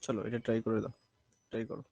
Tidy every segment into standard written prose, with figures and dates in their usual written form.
চলো এটা ট্রাই করে দাও, ট্রাই করো।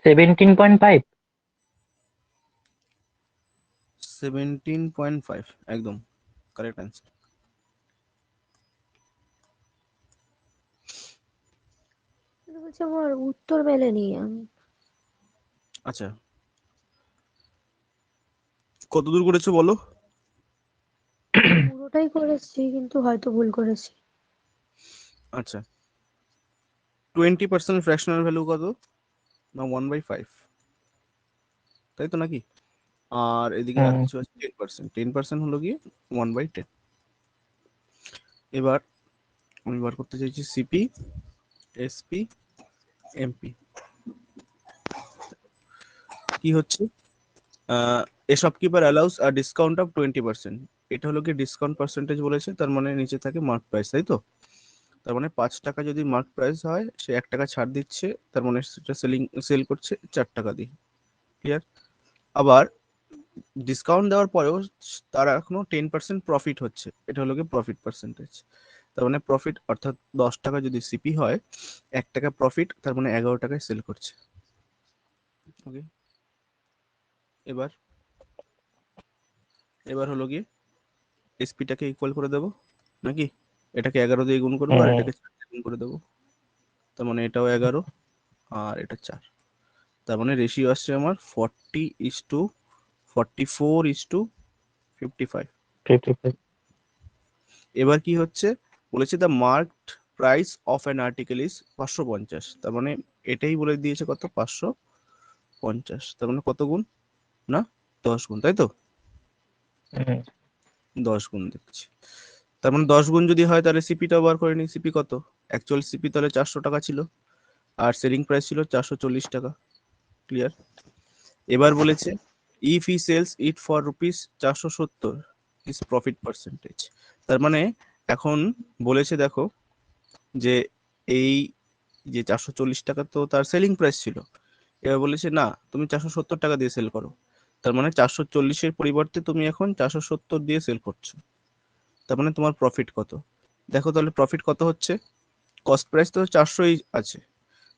সেভেন্টিন পয়েন্ট ফাইভ 17.5 একদম কারেক্ট অ্যান্সার। বলছি আমার উত্তর মেলেনি। আমি আচ্ছা কত দূর করেছো বলো? পুরোটাই করেছি কিন্তু হয়তো ভুল করেছি। আচ্ছা 20% ফ্র্যাকশনাল ভ্যালু কত? না 1/5, তাই তো নাকি? আর এদিকে আর হুম কিছু আছে 10%, 10% হলো গিয়ে 1/10। এবার আমি বার করতে চাইছি সিপি, এসপি, এমপি। কি হচ্ছে? এ shopkeeper allows a discount of 20%। এটা হলো কি ডিসকাউন্ট পার্সেন্টেজ বলেছে, তার মানে নিচে থাকে মার্ক প্রাইস, তাই তো? তার মানে 5 টাকা যদি মার্ক প্রাইস হয়, সে 1 টাকা ছাড় দিচ্ছে, তার মানে সেটা সেল করছে 4 টাকা দিয়ে। ক্লিয়ার? আবার ডিসকাউন্ট দেওয়ার পরেও তার এখনো 10% প্রফিট হচ্ছে, এটা হলো কি প্রফিট পার্সেন্টেজ। তার মানে প্রফিট অর্থাৎ 10 টাকা যদি সিপি হয়, 1 টাকা প্রফিট, তার মানে 11 টাকায় সেল করছে। ওকে, এবার এবার হলো গিয়ে এসপিটাকে ইকুয়াল করে দেবো নাকি? এটাকে 11 দিয়ে গুণ করবো আর হুম এটাকে 4 দিয়ে গুণ করে দেবো। তার মানে এটাও 11 আর এটা 4, তার মানে রেশিও আসছে আমার 40:44:55। 55। এবার কি হচ্ছে বলেছে, the marked price of an article is 550, তার মানে এটাই বলে দিয়েছে কত, 550, তার মানে কত গুণ, না 10 গুণ, তাই তো? হুম, 10 গুণ দেখছি, তার মানে 10 গুণ যদি হয় তাহলে সিপিটাও বার করে নিই। সিপি কত, অ্যাকচুয়াল সিপি তাহলে 400 টাকা ছিল আর সেলিং প্রাইস ছিল 440 টাকা। ক্লিয়ার? এবার বলেছে if he sells it for rupees 470 his profit percentage. তার মানে এখন বলেছে দেখো যে এই যে 440 টাকা তো তার সেলিং প্রাইস ছিল, এবার বলেছে না তুমি 470 টাকা দিয়ে সেল করো, তার মানে 440-এর পরিবর্তে তুমি এখন 470 দিয়ে সেল করছো, তার মানে তোমার প্রফিট কত? দেখো তাহলে প্রফিট কত হচ্ছে, কস্ট প্রাইস তো 400ই আছে,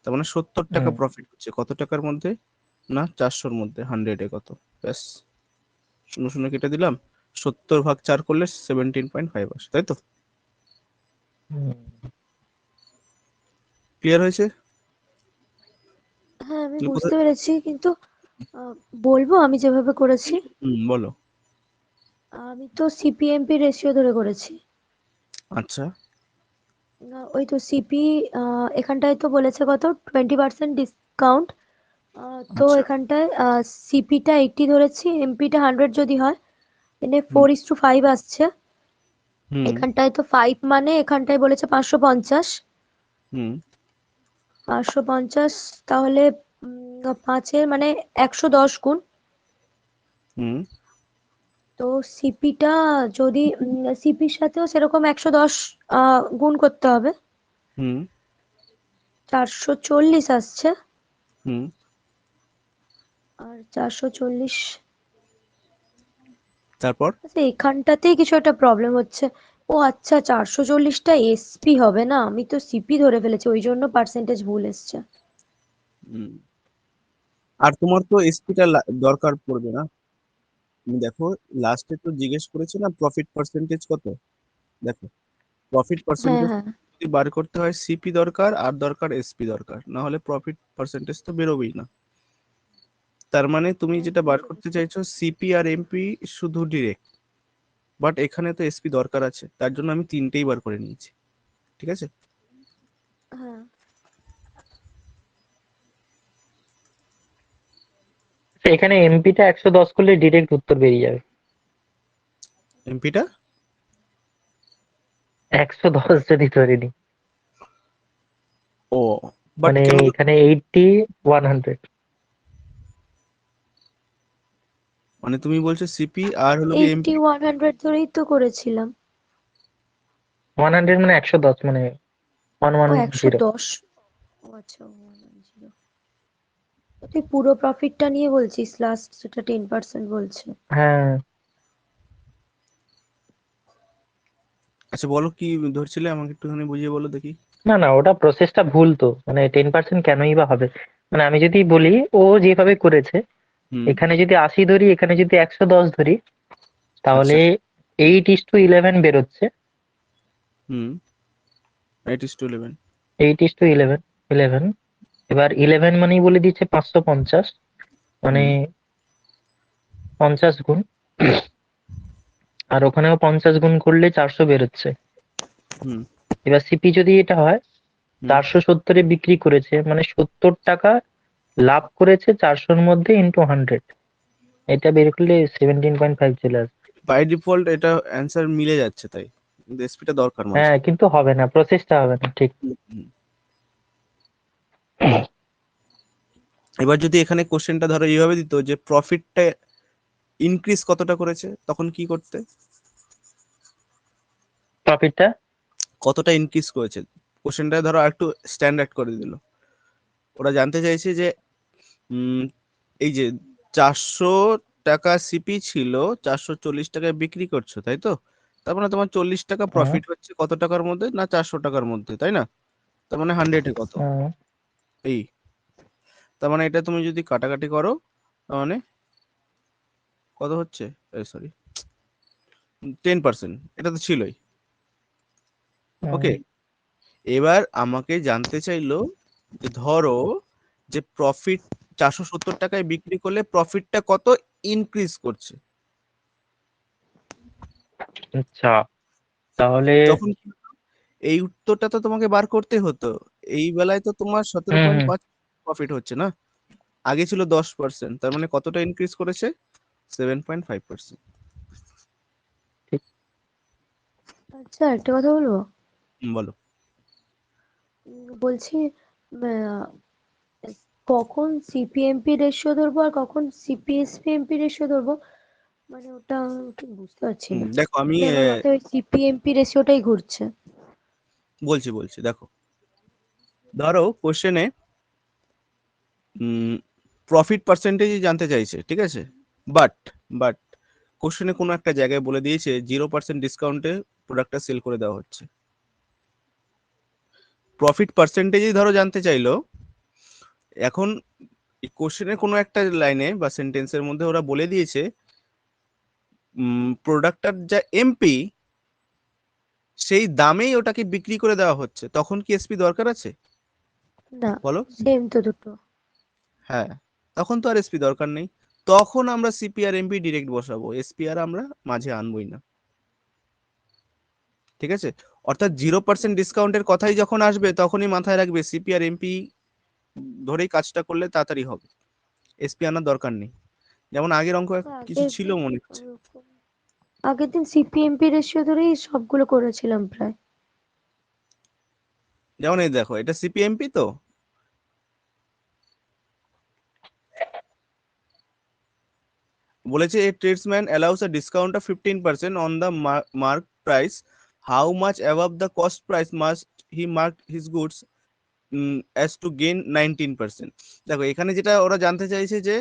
তার মানে 70 টাকা হুম। প্রফিট হচ্ছে কত টাকার মধ্যে, না 400-র মধ্যে, 100-এ কত, ব্যাস 0 0 কেটে দিলাম, 70/4 করলে 17.5 আসে, তাই তো? হুম। ক্লিয়ার হয়েছে? হ্যাঁ আমি তাহলে বুঝতে কোথায়, পেরেছি, কিন্তু বলবো আমি যেভাবে করেছি। বলো। আমি তো সিপিএমপি রেশিও ধরে করেছি। আচ্ছা। ওই তো সিপি, এখানটায় তো বলেছে কত, 20% ডিসকাউন্ট। তো আচ্ছা। এখানটায় সিপিটা 80 ধরেছি, এমপিটা 100 যদি হয়, এনে হুম 4:5 আসছে। হুম এখানটায় তো 5 মানে এখানটায় বলেছে 550। হুম 550 তাহলে 5-এর মানে 110 গুণ। হুম তো সিপিটা যদি সিপির সাথেও সেরকম 110 গুণ করতে হবে, হুম 440 আসছে। হুম আর 440, তারপর আচ্ছা এখানটাতেই কিছু একটা প্রবলেম হচ্ছে। ও আচ্ছা, 440টা এসপি হবে না, আমি তো সিপি ধরে ফেলেছি, ওই জন্য পার্সেন্টেজ ভুল এসছে। হুম, আর তোমার তো এসপিটা দরকার পড়বে না। তুমি দেখো লাস্টে তো জিজ্ঞেস করেছে না প্রফিট পার্সেন্টেজ কত, দেখো প্রফিট হ্যাঁ পার্সেন্টেজ হ্যাঁ। যদি বার করতে হয় সিপি দরকার আর দরকার এসপি দরকার, না হলে প্রফিট পার্সেন্টেজ তো বেরোবেই না। তার মানে তুমি যেটা একদম বার করতে বুঝেছি। চাইছো সিপি আর এমপি শুধু ডিরেক্ট, বাট এখানে তো এসপি দরকার আছে, তার জন্য আমি তিনটেই বার করে নিয়েছি। ঠিক আছে? হ্যাঁ। এখানে এমপিটা 110 করলে ডিরেক্ট উত্তর বেরিয়ে যাবে। এমপিটা 110 যদি ধরে নি, ও, বাট মানে কেন, এখানে 80 100। মানে তুমি বলছো সিপি আর হলো কি 80 এমপি, 100 ধরেই তো করেছিলাম। 100 মানে 110, মানে ও 110। 110। ও আচ্ছা, 110। তুই পুরো প্রফিটটা নিয়ে বলছিস, লাস্ট সেটা 10% বলছে। হ্যাঁ। আচ্ছা বলো কি ধরছিলে, আমাকে একটুখানি বুঝিয়ে বলো দেখি। না না, ওটা প্রসেসটা ভুল তো, মানে 10% কেনই বা হবে। মানে আমি যদি বলি, ও যেভাবে করেছে, হুম এখানে যদি 80 ধরি, এখানে যদি 110 ধরি, তাহলে আচ্ছা 8:11 বেরোচ্ছে। হুম 8:11, 8:11, 11। এবার 11 মানেই বলে দিচ্ছে 550, মানে হুম 50 গুণ। আর ওখানেও 50 গুণ করলে 400 বেরোচ্ছে। হুম এবার সিপি যদি এটা হয়, হুম 470-এ বিক্রি করেছে, মানে 70 টাকা লাভ করেছে 400-র মধ্যে ইন্টু 100। এটা বের করলে 17.5 চলে আসবে। বাই ডিফল্ট এটা অ্যান্সার মিলে যাচ্ছে, তাই কিন্তু এসপিটা দরকার হ্যাঁ, মাঝে। কিন্তু হবে না, প্রসেসটা হবে না ঠিক। হুম। এবার যদি এখানে কোশ্চেনটা ধরো এইভাবে দিত যে প্রফিটটা ইনক্রিজ কতটা করেছে, তখন কি করতে, প্রফিটটা। কতটা ইনক্রিজ করেছে, কোশ্চেনটা ধরো একটু স্ট্যান্ডার্ড করে দিল। ওরা জানতে চাইছে যে উম, এই যে 400 টাকা সিপি ছিল, 440 টাকায় বিক্রি করছো, তাই তো? তার মানে তোমার 40 টাকা হুম, প্রফিট হচ্ছে কত টাকার মধ্যে, না 400 টাকার মধ্যে, তাই না? তার মানে 100-এ কত, হুম, এই, তার মানে এটা তুমি যদি কাটাকাটি করো, তার মানে কত হচ্ছে, সরি 10%, এটা তো ছিলই। ওকে, হুম, এবার আমাকে জানতে চাইলো যে ধরো যে প্রফিট 470 টাকায় বিক্রি করলে প্রফিটটা কত ইনক্রিজ করছে। আচ্ছা, তাহলে তখন কি হতো? এই উত্তরটা তো তোমাকে বার করতে হতো। এই বেলায় তো তোমার হুম হুম 17.5 প্রফিট হচ্ছে না, আগে ছিল 10%, তার মানে কতটা ইনক্রিজ করেছে? 7.5%। ঠিক। আচ্ছা, একটা কথা বলবো। বলো। বলছি আহ, কখন সিপিএমপি রেশিও ধরবো আর কখন সিপিএসপিএমপি রেশিও ধরবো, মানে ওটা ঠিক বুঝতে পারছি না। দেখো আমি মানে আমার মাথায় ওই সিপিএমপি রেশিওটাই ঘুরছে। বলছি দেখো, ধরো কোশ্চেনে প্রফিট পার্সেন্টেজ জানতে চাইছে, ঠিক আছে, বাট বাট কোশ্চেনে কোনো একটা জায়গায় বলে দিয়েছে 0% ডিসকাউন্টে প্রোডাক্টটা সেল করে দেওয়া হচ্ছে। প্রফিট পার্সেন্টেজই ধরো জানতে চাইলো। এখন কোশ্চেনের কোনো একটা লাইনে বা সেন্টেন্সের মধ্যে ওরা বলে দিয়েছে প্রোডাক্টটার যা এমপি সেই দামেই ওটাকে বিক্রি করে দেওয়া হচ্ছে, তখন কি এসপি দরকার আছে? না, বলো। সেম তো দুটো। হ্যাঁ, তখন তো আর এসপি দরকার নেই। তখন আমরা সিপি আর এমপি ডিরেক্ট বসাবো, এসপি আর আমরা মাঝে আনবোই না। ঠিক আছে, অর্থাৎ 0% ডিসকাউন্টের কথাই যখন আসবে তখনই মাথায় রাখবে সিপি আর এমপি ধরেই কাজটা করলে তাড়াতাড়ি হবে, এসপি আনার দরকার নেই। যেমন আগের অঙ্ক কিছু আগের ছিল দিন মনে হচ্ছে। ওরকম আগের দিন সিপিএমপি রেশিও ধরেই সবগুলো করেছিলাম প্রায়। যেমন এই দেখো, এটা সিপি এমপি তো, বলেছে a tradesman allows a discount of 15% on the mark price. How much above the cost price must he mark his goods as to gain 19%? দেখো এখানে যেটা ওরা জানতে চাইছে যে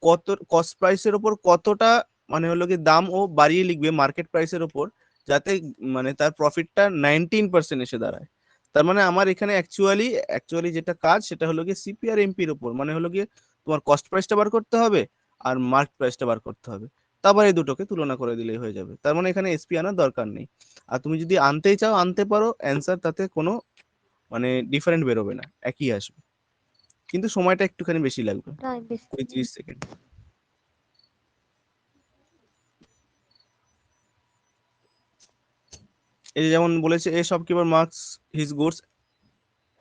কত কস্ট প্রাইসের উপর কতটা, মানে হলো কি দাম ও বাড়িয়ে লিখবে মার্কেট প্রাইসের উপর, যাতে মানে তার প্রফিটটা 19% এসে দাঁড়ায়। তার মানে আমার এখানে অ্যাকচুয়ালি যেটা কাজ সেটা হলো কি সিপি আর এমপির উপর, মানে হলো কি তোমার কস্ট প্রাইসটা বার করতে হবে আর মার্কেট প্রাইসটা বার করতে হবে, তারপর এই দুটোকে তুলনা করে দিলেই হয়ে যাবে। তার মানে এখানে এসপি আনার দরকার নেই। আর তুমি যদি আনতেই চাও আনতে পারো, অ্যান্সার তাতে কোনো মানে ডিফারেন্ট বেরোবে না, একই আসবে, কিন্তু সময়টা একটুখানি বেশি লাগবে, টাইম বেশি। 30 সেকেন্ড। এই যে যেমন বলেছে a shopkeeper marks his goods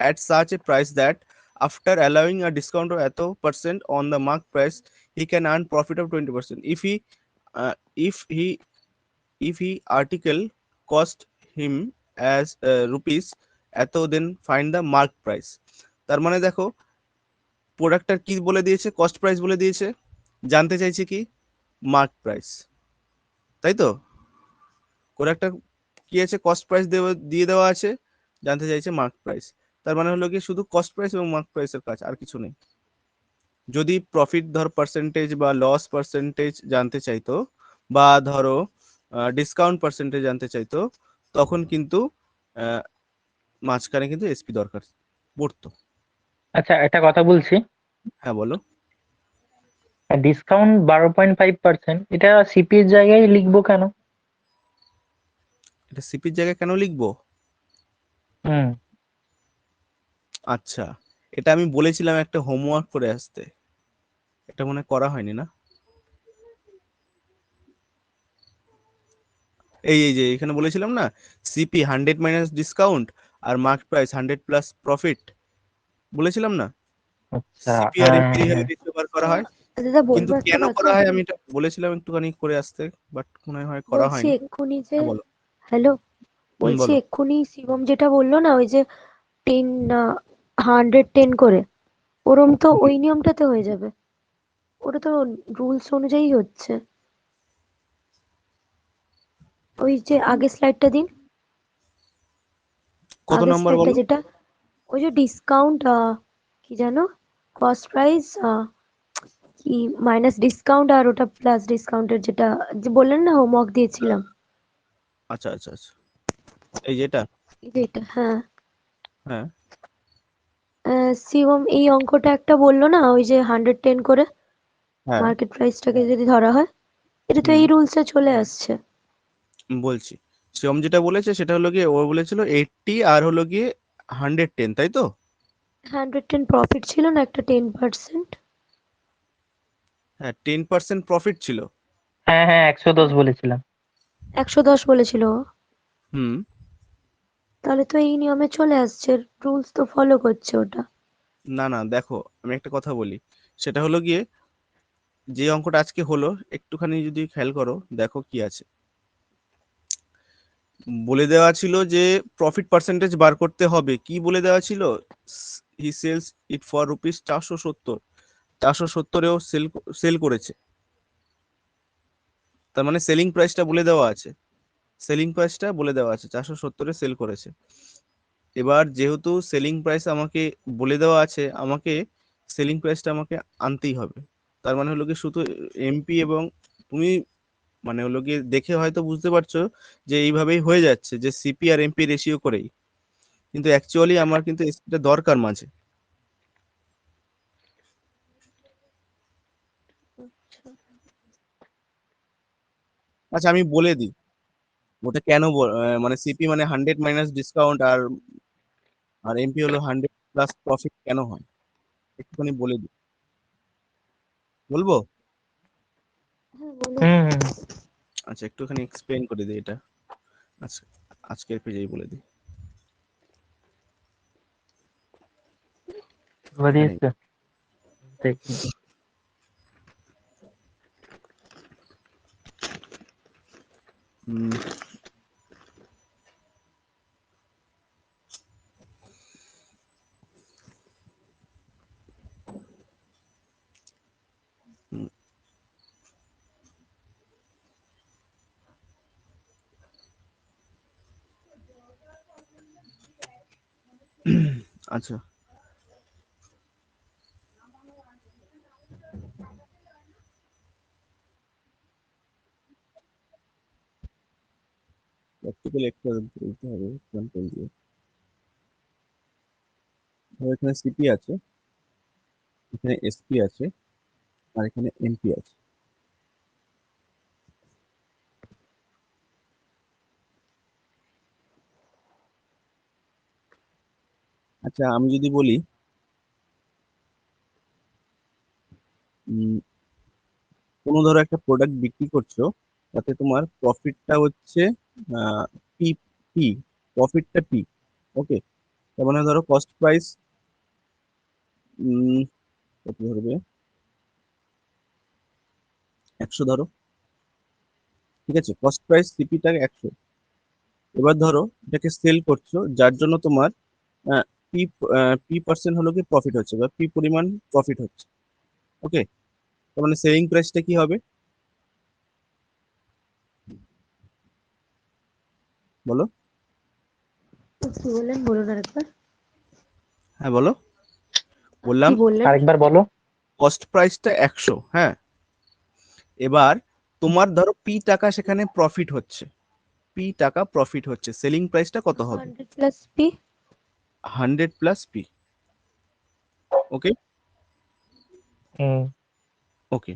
at such a price that after allowing a discount of এত percent on the mark price he can earn profit of 20%. Uh, if he if he article cost him as rupees এত, then find the mark price. তার মানে দেখো প্রোডাক্টটার কি বলে দিয়েছে, cost price বলে দিয়েছে, জানতে চাইছে কি মার্ক প্রাইস, তাই তো। করে একটা কি আছে, কস্ট প্রাইস দিয়ে দেওয়া আছে, জানতে চাইছে মার্ক প্রাইস। তার মানে হলো কি শুধু কস্ট প্রাইস এবং মার্ক প্রাইসের কাজ, আর কিছু নেই। যদি প্রফিট ধর পার্সেন্টেজ বা লস পার্সেন্টেজ জানতে চাইতো, বা ধরো ডিসকাউন্ট পার্সেন্টেজ জানতে চাইতো, তখন কিন্তু আহ, মাঝখানে কিন্তু এসপি দরকার পড়তো। আচ্ছা, একটা কথা বলছি। হ্যাঁ বলো। ডিসকাউন্ট 12.5%, এটা সিপি এর জায়গায় লিখবো কেন? এটা সিপির জায়গায় কেন লিখবো? হুম। আচ্ছা, এটা আমি বলেছিলাম একটা হোমওয়ার্ক করে আসতে, এটা মনে হয় করা হয়নি না। এই যে এখানে বলেছিলাম না, সিপি 100 মাইনাস ডিসকাউন্ট আর মার্ক প্রাইস 100 প্লাস প্রফিট, বলেছিলাম না আচ্ছা, সিপি আর হ্যাঁ এমপি হ্যাঁ এইভাবে হ্যাঁ। রেশিও বার করা আচ্ছা, হয়। দাদা কিন্তু বলবো একটা কেন কথা। করা হয় আমি এটা বলেছিলাম একটুখানি করে আসতে, বাট মনে হয় করা বলছি হয়নি। এক্ষুনি যে, হ্যাঁ বলো। হ্যালো, বলছি বলো। এক্ষুনি শিবম যেটা বললো না, ওই যে 110 করে, ওরম তো হুম। ওই নিয়মটাতে হয়ে যাবে। ওটা তো রুলস অনুযায়ী হচ্ছে। ওই যে আগের স্লাইডটা দিন, কত আগের নাম্বার স্লাইডটা বলো? যেটা, ওই যে ডিসকাউন্ট, কি জানো, কস্ট প্রাইস, কি মাইনাস ডিসকাউন্ট আর ওটা প্লাস ডিসকাউন্টের যেটা যে বললেন না হোমওয়ার্ক দিয়েছিলাম। আচ্ছা আচ্ছা আচ্ছা, এই যেটা। এই যে এটা, হ্যাঁ। হ্যাঁ শিবম এই অঙ্কটা একটা বললো না, ওই যে 110 করে হ্যাঁ। মার্কেট প্রাইসটাকে যদি ধরা হয়, এটা তো হুম, এই রুলসে চলে আসছে। বলছি শিবম যেটা বলেছে সেটা হলো গিয়ে ও বলেছিল 80 আর হলো গিয়ে 110, তাই তো? 110 প্রফিট ছিল না একটা 10%? হ্যাঁ, 10% প্রফিট ছিল। হ্যাঁ হ্যাঁ 110 বলেছিলাম। 110 বলেছিল ও। হুম। তাহলে তো এই নিয়মে চলে আসছে, রুলস তো ফলো করছে ওটা। না না, দেখো আমি একটা কথা বলি, সেটা হলো গিয়ে যে অঙ্কটা আজকে হলো, একটুখানি যদি খেয়াল করো দেখো কি আছে। বলে দেওয়া ছিল যে প্রফিট পার্সেন্টেজ বার করতে হবে। কি বলে দেওয়া ছিল? He sells it for rupees 470। 470-এও সেল করেছে, তার মানে সেলিং প্রাইসটা বলে দেওয়া আছে। সেলিং প্রাইসটা বলে দেওয়া আছে, 470-এ সেল করেছে। এবার যেহেতু সেলিং প্রাইস আমাকে বলে দেওয়া আছে, আমাকে সেলিং প্রাইসটা আমাকে আনতেই হবে। তার মানে হলো কি শুধু এমপি এবং তুমি মানে হলো গিয়ে দেখে হয়তো বুঝতে পারছো যে এইভাবেই হয়ে যাচ্ছে, যে সিপি আর এমপি রেশিও করেই, কিন্তু অ্যাকচুয়ালি আমার কিন্তু এসপিটা দরকার মাঝে। আচ্ছা আমি বলে দিই ওটা কেন মানে সিপি মানে 100 মাইনাস ডিসকাউন্ট, আর আর এমপি হলো 100 প্লাস প্রফিট কেন হয়, একটুখানি বলে দিই। বলবো? হ্যাঁ বলুন। হুম হুম আচ্ছা একটুখানি এক্সপ্লেন করে দিই এটা। আচ্ছা, আজকের পেজেই বলে দিই। बढ़िया এখানেই। से देखिए। হুম, হুম, আচ্ছা প্র্যাকটিক্যাল একটা বলতে হবে এক্সাম্পল দিয়ে। ধরো এখানে সিপি আছে, এখানে এসপি আছে, আর এখানে এমপি আছে। আচ্ছা আমি যদি বলি কোনো ধরো একটা প্রোডাক্ট বিক্রি করছো, তাতে তোমার প্রফিটটা হচ্ছে পি, পি প্রফিটটা পি। ওকে, তার মানে ধরো কস্ট প্রাইস কত ধরবে, 100 ধরো। ঠিক আছে, কস্ট প্রাইস সিপিটা 100। এবার ধরো এটাকে সেল করছো, যার জন্য তোমার পি পি পার্সেন্ট হলো কি প্রফিট হচ্ছে, বা পি পরিমাণ প্রফিট হচ্ছে। ওকে, তার মানে সেলিং প্রাইসটা কি হবে বলো? কি বললেন, বলুন আরেকবার। হ্যাঁ বলো। কি বললাম বললেন? আরেকবার বলো। কস্ট প্রাইসটা 100, হ্যাঁ। এবার তোমার ধরো পি টাকা সেখানে প্রফিট হচ্ছে, পি টাকা প্রফিট হচ্ছে, সেলিং প্রাইসটা কত হবে? 100 plus P. 100 plus P. Okay. Hmm okay,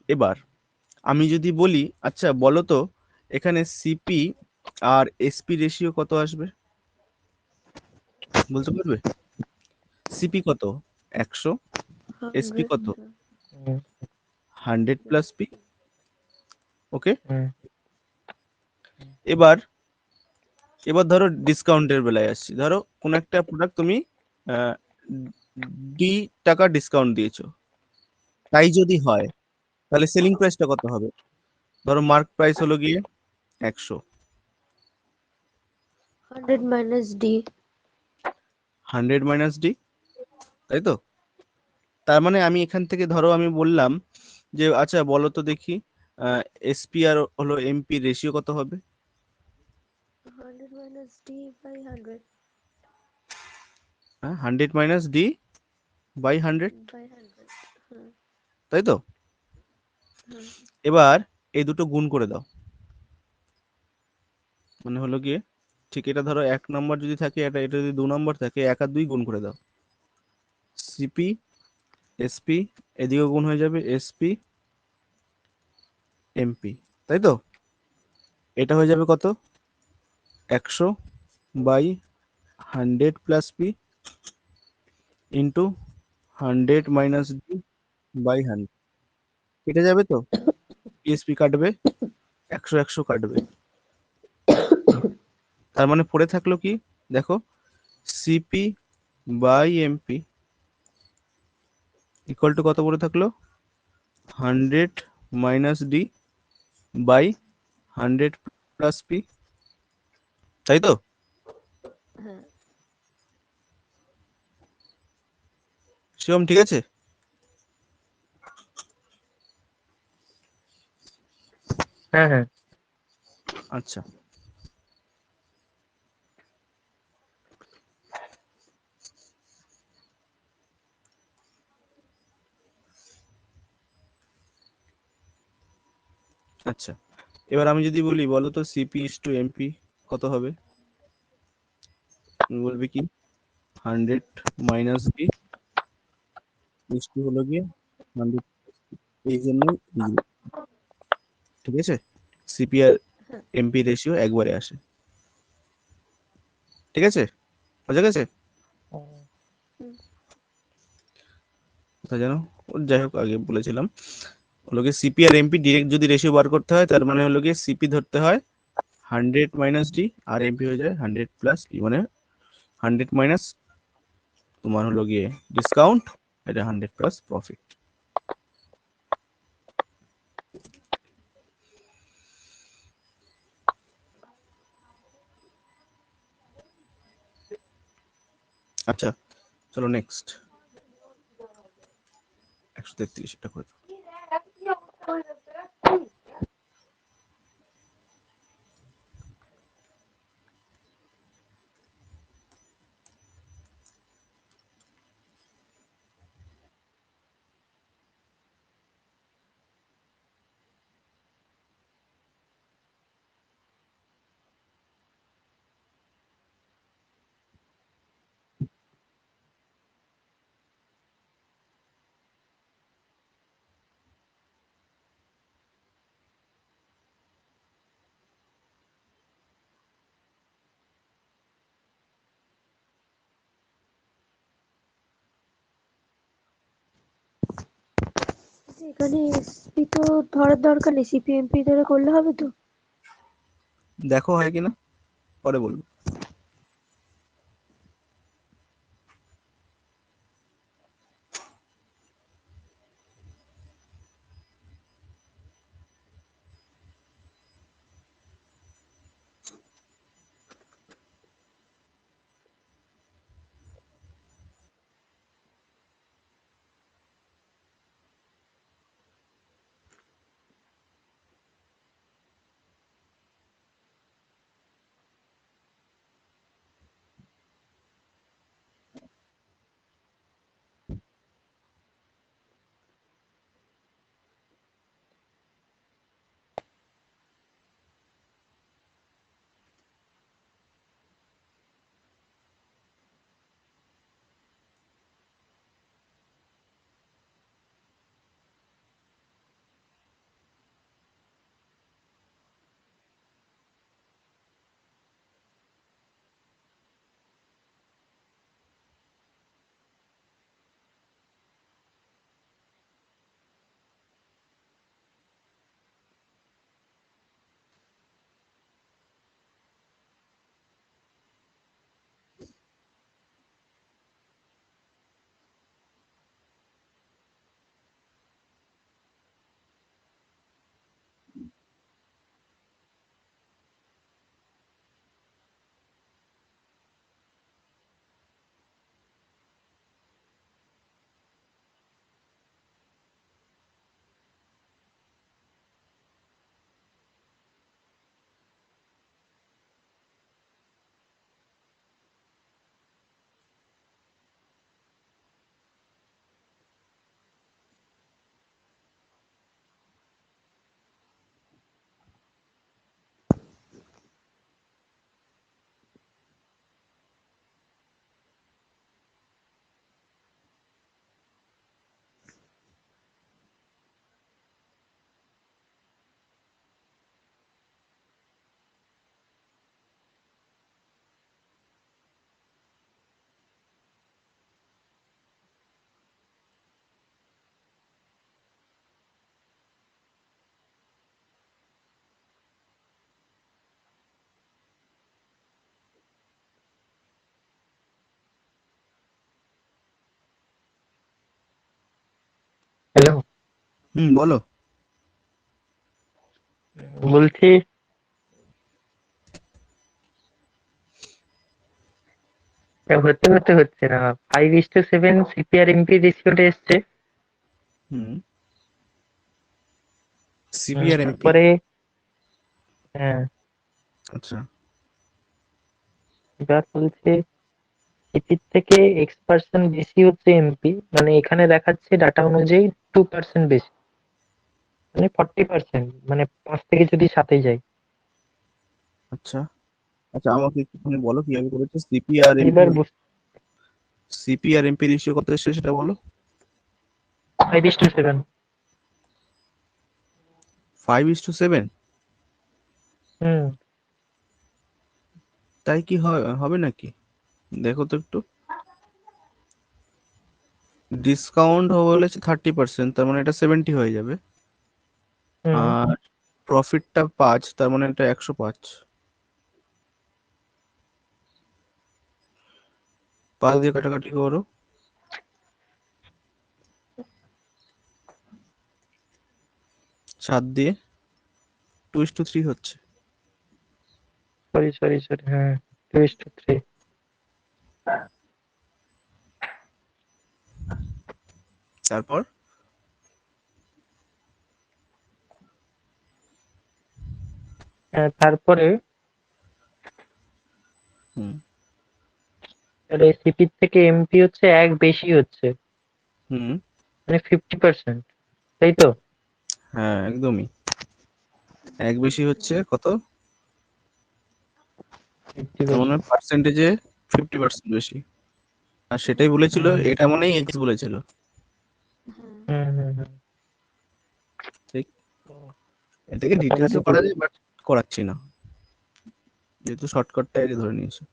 এবার আমি যদি বলি আচ্ছা বলো তো এখানে সিপি আর এসপি রেশিও কত আসবে, বলতে পারবে? সিপি কত? 100। এসপি 100। কত? হুম 100 প্লাস পি। ওকে। হুম এবার এবার ধরো ডিসকাউন্টের বেলায় আসছি, ধরো কোন একটা প্রোডাক্ট তুমি আহ, ডি টাকা ডিসকাউন্ট দিয়েছো, তাই যদি হয় তাহলে সেলিং প্রাইসটা কত হবে? ধরো মার্ক প্রাইস হলো গিয়ে 100। 100 মাইনাস ডি। 100 মাইনাস ডি, তাই তো? তার মানে আমি এখান থেকে ধরো আমি বললাম যে আচ্ছা বলো তো দেখি এসপি আর হলো এমপি রেশিও কত হবে? 100 মাইনাস ডি বাই 100। হ্যাঁ, 100 মাইনাস ডি বাই 100, বাই 100। হ্যাঁ। তাই তো? হ্যাঁ। এবার এই দুটো গুণ করে দাও, মানে হলো গিয়ে ঠিক এটা ধরো 1 নম্বর যদি থাকে, এটা এটা যদি 2 নম্বর থাকে, 1 আর 2 গুণ করে দাও। সিপি এসপি, এদিকেও গুণ হয়ে যাবে এসপি এমপি, তাই তো? এটা হয়ে যাবে কত? 100 by 100 plus P into 100 minus D by 100 কেটে যাবে তো, পিএসপি কাটবে, 100 100 কাটবে, তার মানে পড়ে থাকলো কি দেখো, CP by MP equal to কত পড়ে থাকলো, 100 minus D by 100 plus P, তাই তো? হ্যাঁ শিবম ঠিক আছে? হ্যাঁ হ্যাঁ। আচ্ছা, আচ্ছা, এবার আমি যদি বলি বলো তো সিপি ইস টু এমপি কত হবে, তুমি বলবে কি 100 মাইনাস ডি ইস টু হলো গিয়ে 100, এই জন্যই এইগুলো, ঠিক আছে, সিপি আর এমপি রেশিও একবারে আসে, ঠিক আছে, বোঝা গেছে? কথা জানো, যাই হোক আগে বলেছিলাম, হলো গিয়ে সিপি আর এমপি ডিরেক্ট যদি রেশিও বার করতে হয় তার মানে হলো গিয়ে সিপি ধরতে হয় 100 মাইনাস ডি আর এমপি হয়ে যায় 100 প্লাস ডি, মানে 100 মাইনাস তোমার হলো গিয়ে ডিসকাউন্ট, এটা 100 প্লাস প্রফিট। আচ্ছা চলো নেক্সট, 133 এটা করে দাও। আচ্ছা, এখানে এসপি তো ধরার দরকার নেই, সিপিএমপি ধরে করলে হবে তো? দেখো হয় কিনা, পরে বলবো। হ্যালো, বলো। বলছি হচ্ছে না, 5:7 সিপিআর এমপি রেশিওটা এসছে। হুম, সিপিআর এমপি। তারপরে হ্যাঁ, আচ্ছা, এবার বলছে সিপির থেকে X% বেশি হচ্ছে এমপি, মানে এখানে দেখাচ্ছে ডাটা অনুযায়ী 2% বেশি, মানে 40%, মানে 5 থেকে যদি 7-এ যায়। আচ্ছা, আচ্ছা, আমাকে একটুখানি বলো কিভাবে করেছে। সিপিআর এমপি, এবার সিপিআর এমপি রেশিও কত এসেছে সেটা বলো। 5:7। 5:7? হুম। তাই কি হবে নাকি? দেখো তো একটু। ডিসকাউন্ট বলেছে 30%, তার মানে এটা 70 হয়ে যাবে। হুম। আর প্রফিটটা 5, তার মানে এটা 105। 5 দিয়ে কাটাকাটি করো। 7 দিয়ে 2:3 হচ্ছে। সরি, হ্যাঁ, 2:3। তারপর হ্যাঁ, তারপরে হুম, সিপির থেকে এমপি হচ্ছে 1 বেশি হচ্ছে, হুম, মানে 50%, তাই তো? হ্যাঁ, একদমই। এক বেশি হচ্ছে কত? তার মানে 50%। পার্সেন্টেজে 50% বেশি। আর সেটাই বলেছিল, হুম এটা মানেই এক্স বলেছিল। হ্যাঁ। হুম। ঠিক। এটাকে কাছাকাছি ডিটেলসও করা যায়, বাট করাচ্ছি না, যেহেতু শর্টকাটটা আগে ধরে নিয়েছে।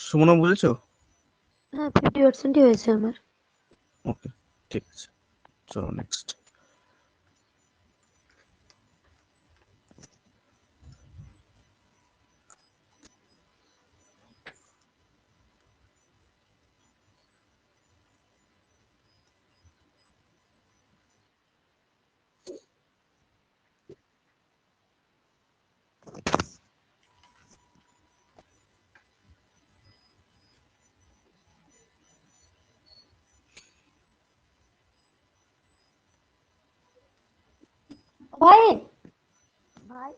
সুমনা, বুঝেছো? হ্যাঁ, 50%ই হয়েছে আমার। ওকে, ঠিক আছে, চলো নেক্সট। ভাই, ভাই,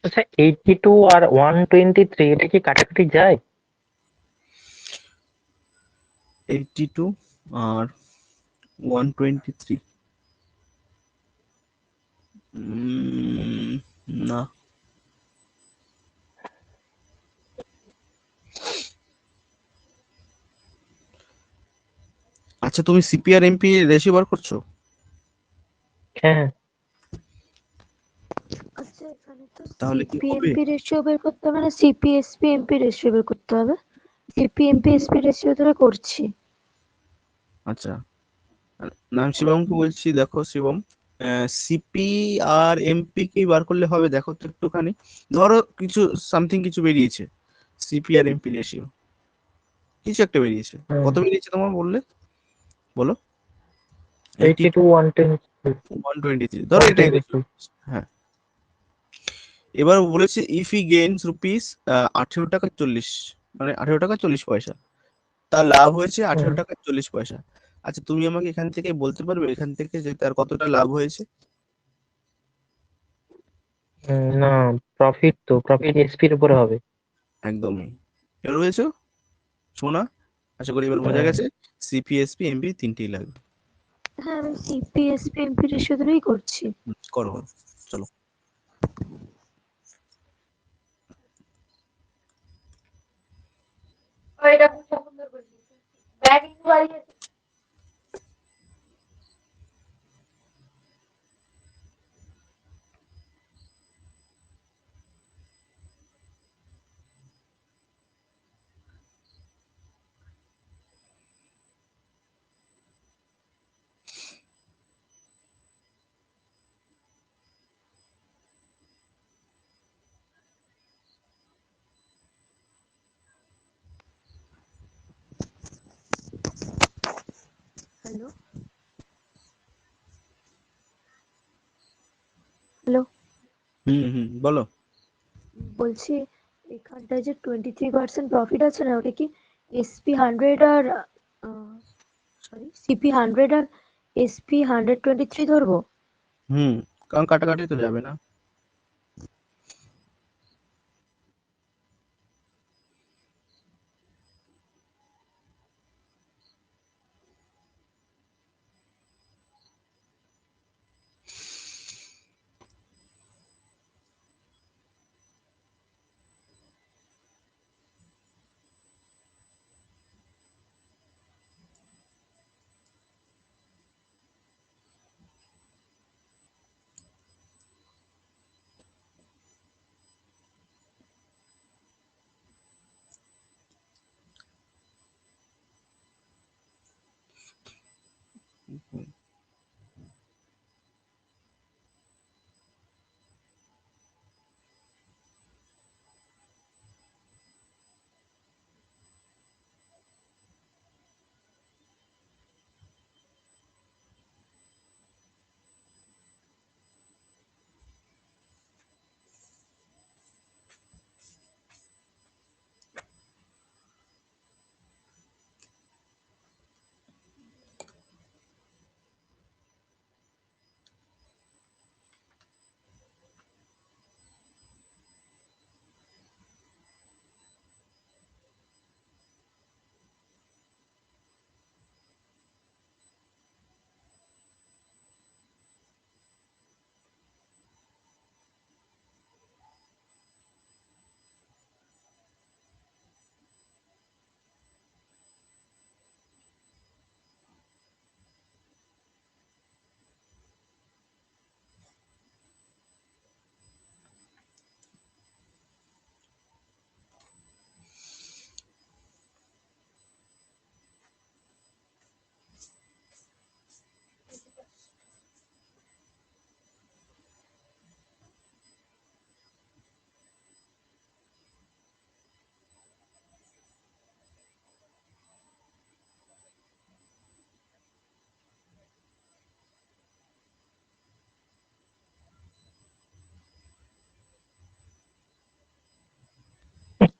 আচ্ছা, 82 আর 123 এটা কি কাটাকাটি যায়? 82 আর 123, না। আচ্ছা, তুমি সিপিআর এমপি রেশিও বার করছো? হ্যাঁ। আচ্ছা, এখানে তো তাহলে কি হবে? সিপিএমপি রেশিও বের করতে হবে না, সিপিএসপি এমপি রেশিও বের করতে হবে। সিপিএমপি এসপি রেশিও ধরে করছি। আচ্ছা, নাম শিবমকে বলছি, দেখো শিবম, সিপি আর এমপি কি বার করলে হবে? দেখো তো একটুখানি। ধরো কিছু সামথিং কিছু বেরিয়েছে, সিপি আর এমপি রেশিও। কিছু একটা বেরিয়েছে। হুম। কত বেরিয়েছে তোমার বললে? বলো। 80 to 120, 123, ধরো এটাই 123। হ্যাঁ। এবার বলেছে ইফ ই গেইনস রুপিস 18 টাকা 40, মানে 18 টাকা 40 পয়সা, তার লাভ হয়েছে 18 টাকা 40 পয়সা। আচ্ছা তুমি আমাকে এখান থেকে বলতে পারবে এখান থেকে যে তার কতটা লাভ হয়েছে? না, প্রফিট এসপির উপরে হবে। একদমই। এবার রয়েছে শোনা, আশা করি এবার বোঝা হুম। গেছে। সিপিএসপি এমপি তিনটেই লাগবে। হ্যাঁ, আমি সিপিএসপি এমপি রেশিও ধরেই করছি। করো করো, চলো। হ্যালো হ্যালো বলো। বলছি, এখানটায় যে 23% প্রফিট আছে না, ওটা কি SP 100 আর সরি CP 100 আর SP 123 ধরবো? হুম, কারণ কাটাকাটি তো যাবে না।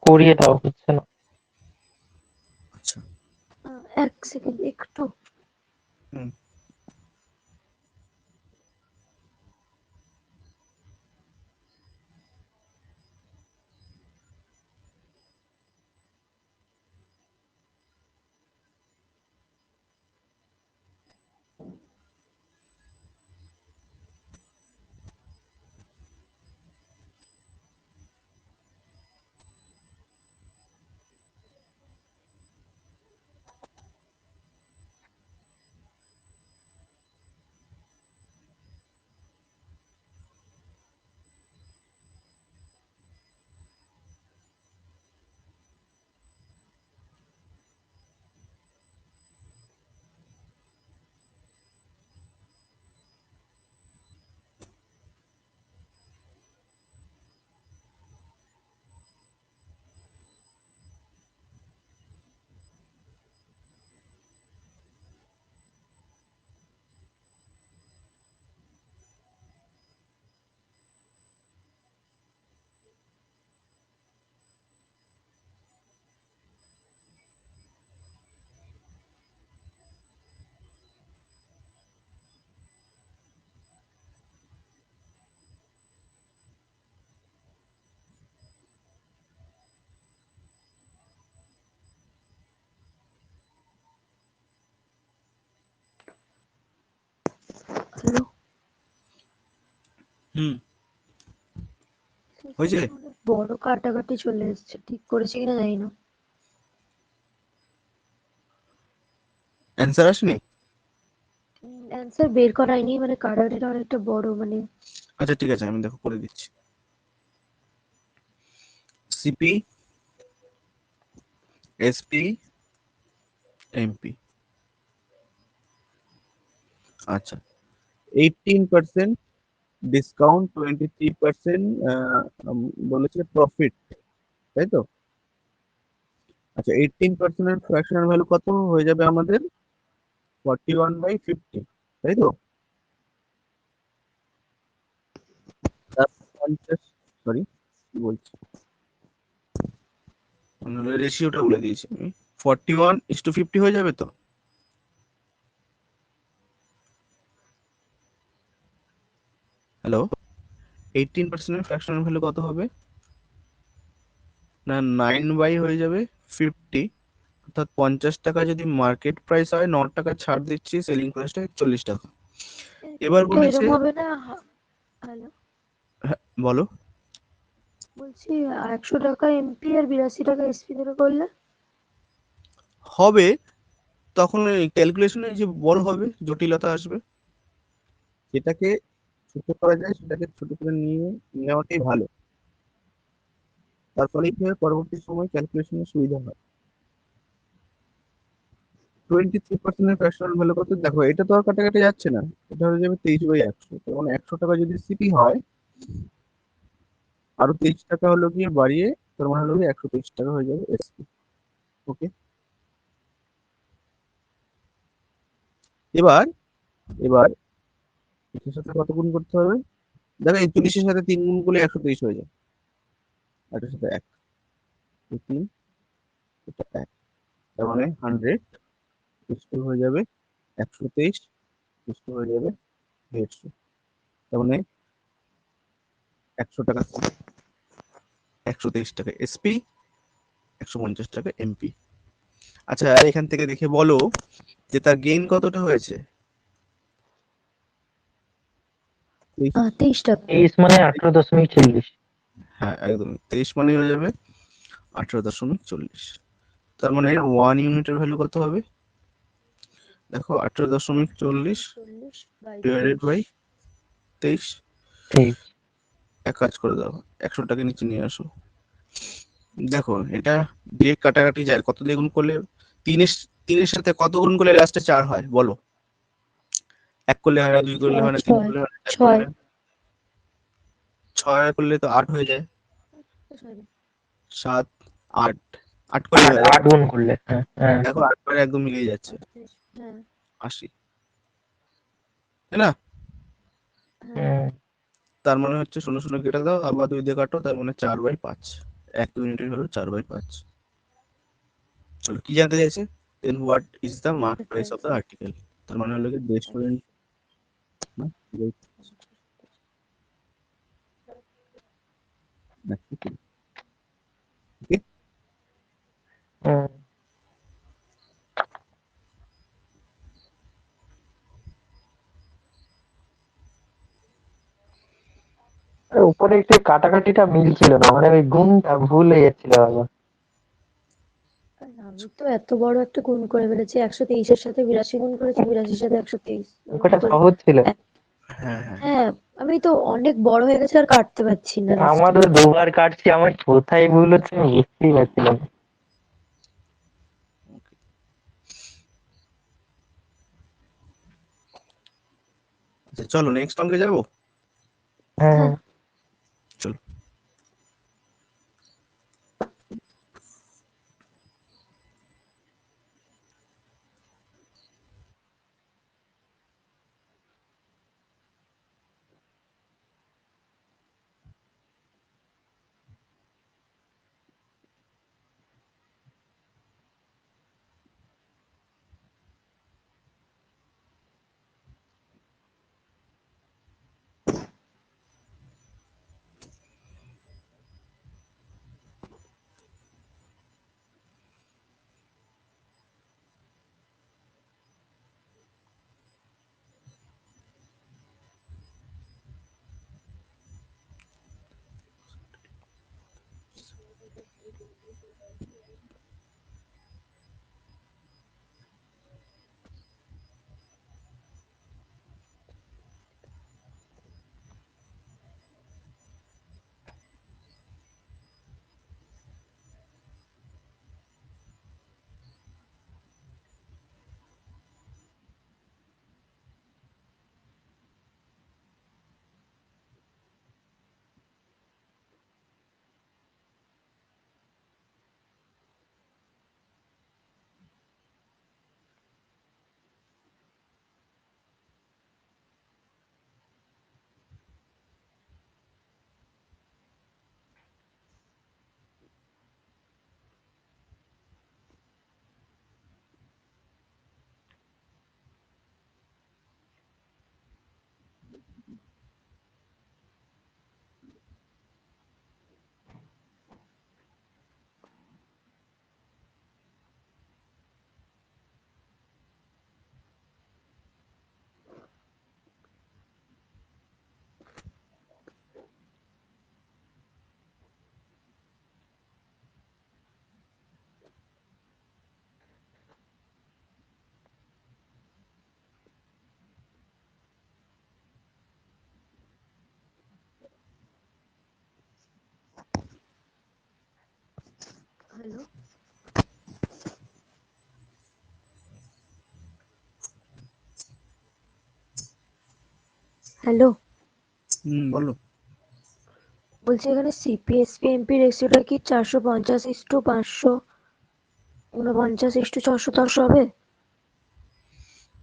করিয়ে দাও, হচ্ছে না। আচ্ছা। এক সেকেন্ড একটু। হুম। হুম, হয়েছে? সেখানে অনেক বড় কাটাকাটি চলে এসেছে, ঠিক করেছে কিনা জানি না। অ্যান্সার আসেনি? অ্যান্সার বের করায়নি, মানে কাটাকাটিটা অনেকটা বড়, মানে আচ্ছা ঠিক আছে, আমি দেখো করে দিচ্ছি। CP, SP, MP. আচ্ছা, 18% ডিসকাউন্ট, 23% বলেছে প্রফিট, তাই তো? আচ্ছা, 18% এর ফ্র্যাকশনাল ভ্যালু কত হয়ে যাবে আমাদের? 41/50, তাই তো? তারপর 50, সরি কি বলছি, রেশিওটা বলে দিয়েছি আমি। 41:50 হয়ে যাবে তো? হ্যালো, 18% এর ফ্র্যাকশনাল ভ্যালু কত হবে? না, 9 হয়ে যাবে 50, অর্থাৎ 50 টাকা যদি মার্কেট প্রাইস হয়, 9 টাকা ছাড় দিচ্ছি, সেলিং প্রাইসটা 41 টাকা। এবার এটা বলেছে, এরম হবে না। হ্যালো, হ্যাঁ বলো। বলছি 100 টাকা এমপি আর 82 টাকা এসপি ধরে করলে? হবে, তখন ক্যালকুলেশনে যে বড় হবে, জটিলতা আসবে। যেটাকে ছোট করা যায় সেটাকে ছোট করে নিয়ে নেওয়াটাই ভালো। তার ফলে কি হয়, পরবর্তী সময় ক্যালকুলেশনের সুবিধা হয়। 23% ফ্র্যাকশনাল ভ্যালু কত দেখো, এটা তো আর কাটাকাটি যাচ্ছে না, এটা হয়ে যাবে 23/100। তখন 100 টাকা যদি সিপি হয়, আরো 23 টাকা হলো গিয়ে বাড়িয়ে, তার মানে হলো গিয়ে 123 টাকা হয়ে যাবে এসপি। ওকে, এবার এবার এটার সাথে কত গুণ করতে হবে? দেখো, এই 40-এর সাথে 3 গুণ করলে 123 হয়ে যায়, আর এটার সাথে 1, এই 3, এটা 1, তার মানে 100 স্কোর হয়ে যাবে 123, স্কোর হয়ে যাবে 150। তার মানে 100 টাকা, 123 টাকা এসপি, 150 টাকা এমপি। আচ্ছা, এখান থেকে দেখে বলো যে তার গেইন কতটা হয়েছে? 23 টাকা। 23 মানে 18.40। হ্যাঁ একদম, 23 মানে হয়ে যাবে 18.40। তার মানে 1 ইউনিটের ভ্যালু কত হবে? দেখো, 18.40 ডিভাইডেড 1840/23। বাই 23। 23। এক কাজ করে দাও, 100টাকে নিচে নিয়ে আসো। দেখো, এটা দিয়ে কাটাকাটি যায়, কত দিয়ে গুণ করলে? তিনের তিনের সাথে কত গুণ করলে লাস্টে 4 হয় বলো? 1 করলে হয় না, 2 করলে হয় না, 3 ছয় করলে হয় না, 4 ছয় করলে, 6 করলে তো 8 হয়ে যায়, সরি, 7, 8, 8 করলে হয়, 8 গুণ করলে, হ্যাঁ হ্যাঁ। দেখো 8 পরে একদম মিলিয়ে যাচ্ছে, 38, হ্যাঁ 80, তাই না? হ্যাঁ। হুম। তার মানে হচ্ছে 0 0 কেটে দাও, আবার 2 দিয়ে কাটো, তার মানে 4/5, 1 ইউনিটের হলো 4/5। চলো, কি জানতে চাইছে? Then what is the mark Market price of price the article? তার মানে হলো কি রেস্টুরেন্ট, না ওকে। হুম। আর উপরে একটু কাটাকাটিটা মিলছিল না, মানে ওই গুণটা ভুল হয়ে যাচ্ছিল আবার। আর আমি তো এত বড় একটা গুণ করে ফেলেছি, 123-এর সাথে 82 গুণ করেছি, 82-এর সাথে 123 গুণ অঙ্কটা করে। সহজ ছিল। হ্যাঁ হ্যাঁ, হ্যাঁ, আমি তো অনেক বড় হয়ে গেছে আর কাটতে পারছি না লাস্টে। আমারও দুবার কাটছি, আমার কোথায় ভুল হচ্ছে আমি বুঝতেই পারছিলাম না। আচ্ছা চলো নেক্সট অঙ্কে যাবো। হ্যাঁ। হ্যাঁ। চলো। হ্যালো, হ্যালো, বলো। বলছি এখানে সিপিএসপি এমপি রেশিওটা কি 450:549:610 হবে?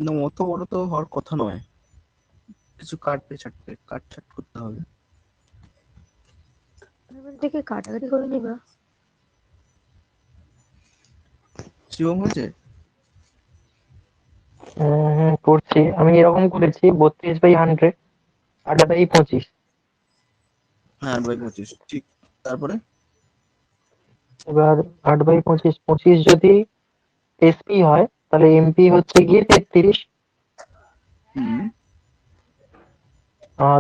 না, অত বড় তো হওয়ার কথা নয়, কিছু কাটবে ছাটবে, কাট ছাট করতে হবে। এবার থেকে কাটাকাটি করে নিবা। শিবম হয়েছে? করছি আমি, এরকম করেছি 32/100, 8/25। হ্যাঁ, 8/25 ঠিক। তারপরে এবার 8/25, 25 যদি এসপি হয় তাহলে এমপি হচ্ছে গিয়ে 33। হুম,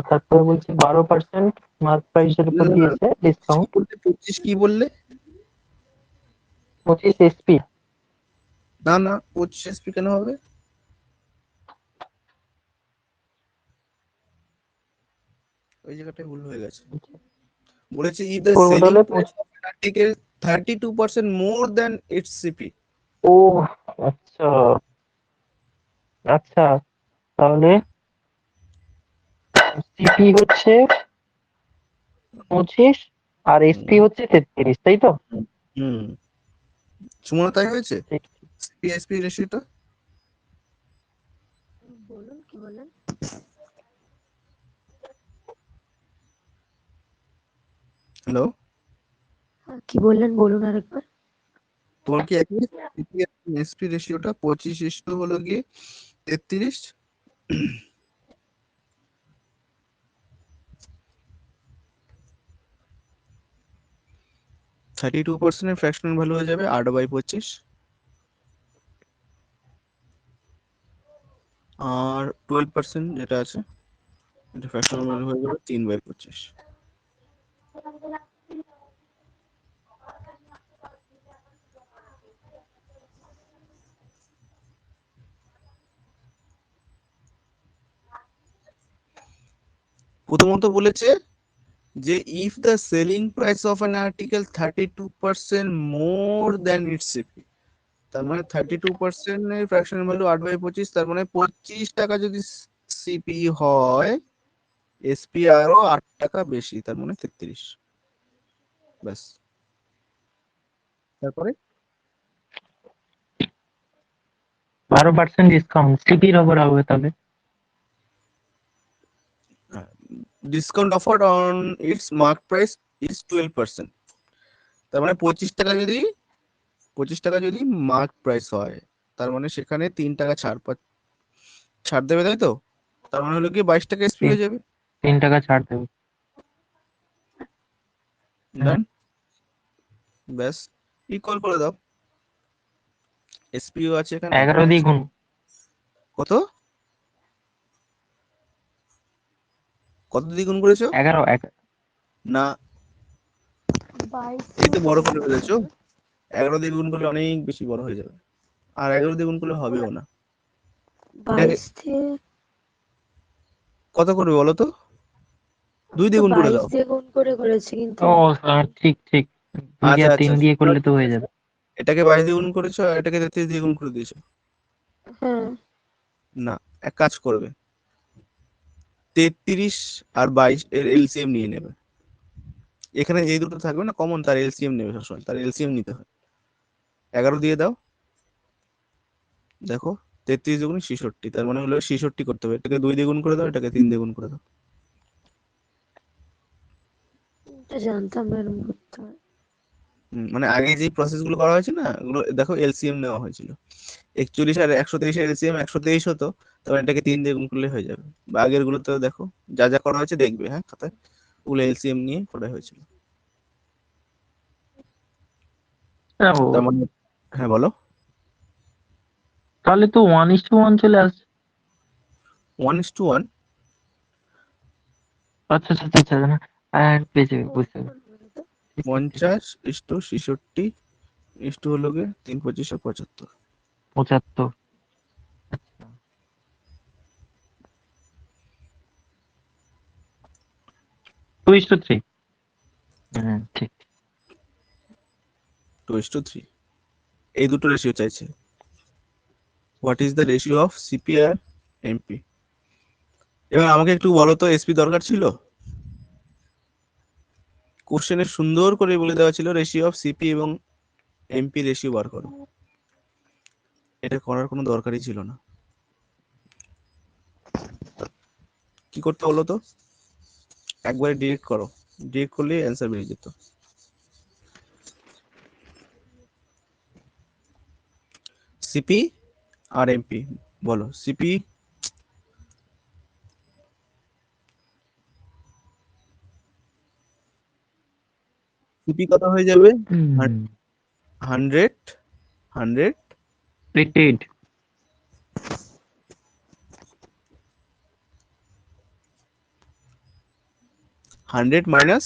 তারপরে বলছে 12% মার্ক প্রাইসের উপর না, দিয়েছে কি ডিসকাউন্ট। বললে? 25 কি বললে? 25 এসপি। না না, 25 এসপি কেন হবে? ওই জায়গাটায় ভুল হয়ে গেছে। বলেছে if the করবো selling তাহলে price of an article 32% more than its CP। ও আচ্ছা আচ্ছা, তাহলে সিপি হচ্ছে 25 আর এসপি হুম হচ্ছে 33, তাই তো? হুম, সুমনা তাই হয়েছে। ঠিক। সিপি এসপি রেশিওটা। বলুন, কি বললেন? হ্যালো, হ্যাঁ, কি বললেন বলুন আরেকবার। তোমার কি একই? সিপি এসপি রেশিওটা 25 হলো গিয়ে 33। 32% ফ্র্যাকশনাল ভ্যালু হয়ে যাবে 8/25, আর 12% যেটা আছে এটা ফ্র্যাকশনাল ভ্যালু হয়ে যাবে 3/25। প্রথমত বলেছে যে if the selling price of an article 32% more than its CP, তার মানে 32% এর ফ্র্যাকশনাল ভ্যালু 8/25, তার মানে 25 টাকা যদি সিপি হয়, এসপি আরো 8 টাকা বেশি, তার মানে 33। ব্যাস। তারপরে 12% ডিসকাউন্ট সিপির ওপর হবে তাহলে। Discount offered on it's mark price is 12%, তার মানে 25 টাকা যদি মার্ক প্রাইস হয়, তার মানে সেখানে 3 টাকা ছাড় দেবে, তাই তো? তার মানে হলো কি 22 টাকা এসপি হয়ে যাবে। 3 টাকা ছাড় দেবে। ডান। ব্যাস, ইকুয়াল করে দাও। এসপিও আছে এখানে। 11 দ্বিগুণ। কত কত দ্বিগুণ করেছো? 11। না, 22 এই তো বড় করে ফেলেছো, 11 দিয়ে গুণ করলে অনেক বেশি বড় হয়ে যাবে, আর 11 দিয়ে গুণ করলে হবেও না। 22 দিয়ে কত করবে বলো তো? 2 দিয়ে গুণ করে 22 দাও। দিয়ে গুণ করে করেছি কিন্তু ও ঠিক ঠিক, 2 আচ্ছা আর আচ্ছা 3 দিয়ে করলে তো হয়ে যাবে। এটাকে 22 দিয়ে গুণ করেছো আর এটাকে 33 দিয়ে গুণ করে দিয়েছো। হ্যাঁ না, এক কাজ করবে, 33 আর 22 এর এলসিএম নিয়ে নেবে। এখানে এই দুটো থাকবে না কমন, তার এলসিএম নেবে সবসময়, তার এলসিএম নিতে হয়। 11 দিয়ে দাও, দেখো 33 দুগুণ 66, তার মানে হলো 66 করতে হবে। এটাকে 2 দিয়ে গুণ করে দাও, এটাকে 3 দিয়ে গুণ করে দাও। এটা জানতাম না এরকম করতে হয়। মানে আগে যে প্রসেস গুলো করা হয়েছে না, ওগুলো দেখো এলসিএম নেওয়া হয়েছিল। 41 আর 123 এর এলসিএম 123 হতো, তবে এটাকে 3 দিয়ে গুণ করলে হয়ে যাবে। বা আগের গুলোতে দেখো যা যা করা হয়েছে দেখবে, হ্যাঁ খাতায়, ওগুলো এলসিএম নিয়ে করা হয়েছিল। ও, তার মানে, হ্যাঁ বলো। তাহলে তো 1:1 চলে আসছে। 1:1? আচ্ছা আচ্ছা আচ্ছা না, আর পেয়েছে, বুঝতে পেরেছি। 50:66 হলো গিয়ে 3×25=75। 75। আচ্ছা, 2:3। হ্যাঁ ঠিক। 2:3 এই দুটো রেশিও চাইছে। What is the ratio of CP আর এমপি? এবার আমাকে একটু বলো তো, এসপি দরকার ছিল? কোশ্চেনে সুন্দর করে বলে দেওয়া ছিল রেশিও অফ সিপি এবং এমপি রেশিও বার করো। এটা করার কোনো দরকারই ছিল না। কি করতে বলো তো? একবারে ডিরেক্ট করো, ডিরেক্ট করলে অ্যান্সার বেরিয়ে যেত। সিপি আর এমপি, বলো সিপি। সিপি কত হয়ে যাবে? 100, 100, 88। 100 মাইনাস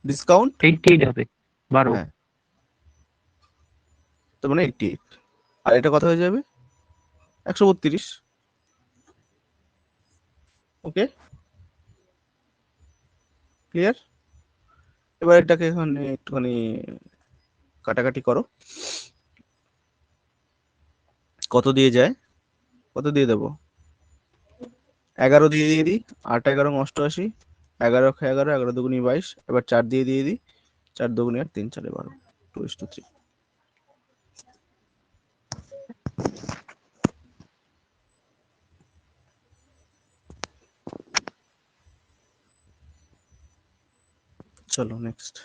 ডিসকাউন্ট। 88 হবে, 12। হ্যাঁ, তো মানে 88। আর এটা কত হয়ে যাবে? 132। ওকে, ক্লিয়ার? এবার এটাকে এখানে একটুখানি কাটাকাটি করো। কত দিয়ে যায়? কত দিয়ে দেবো? 11 দিয়ে দিই। 8 11 88, 11 11, 11 দুগুনি 22। এবার 4 দিয়ে দিই, 4 দুগুনি 8, 3 4 12, 2:3। চলো নেক্সট।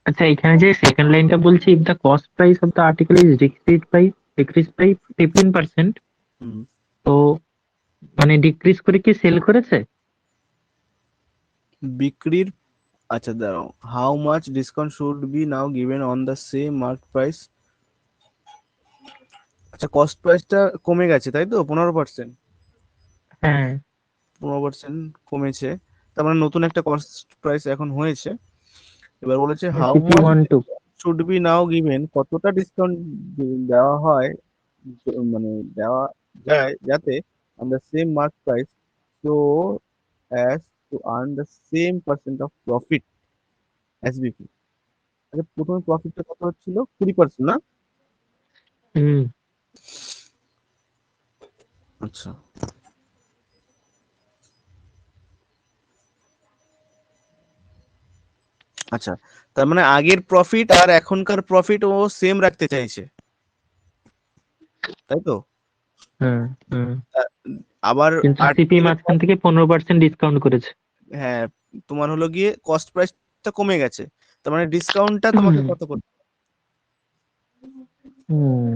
আচ্ছা, এখানে যে সেকেন্ড লাইনটা বলছে, if the cost price of the article is decrease by 15%, hmm. তো মানে ডিক্রিজ করে কি সেল করেছে? বিক্রির, আচ্ছা দাঁড়াও, how much discount should be now given on the same mark price. আচ্ছা, কস্ট প্রাইসটা কমে গেছে তাই তো, 15%। হ্যাঁ, 15% কমেছে, তার মানে নতুন একটা কস্ট প্রাইস এখন হয়েছে। এবার বলেছে how CP much 1 2। Should be now given, কতটা ডিসকাউন্ট দেওয়া হয়, মানে দেওয়া যায় যাতে on the same mark price, so as to earn the same percent of profit as before. আচ্ছা, প্রথমে প্রফিটটা কত হচ্ছিল, 20%, না? হুম। আচ্ছা, আচ্ছা, তার মানে আগের প্রফিট আর এখনকার প্রফিট ও সেম রাখতে চাইছে, তাই তো? হুম। হুম। আ- আবার কিন্তু সিপি আর্টিকেলের, মাঝখান থেকে 15% ডিসকাউন্ট করেছে। হ্যাঁ, তোমার হলো গিয়ে কস্ট প্রাইসটা কমে গেছে, তার মানে ডিসকাউন্টটা তোমাকে হুম। কত করতে হবে? হুম।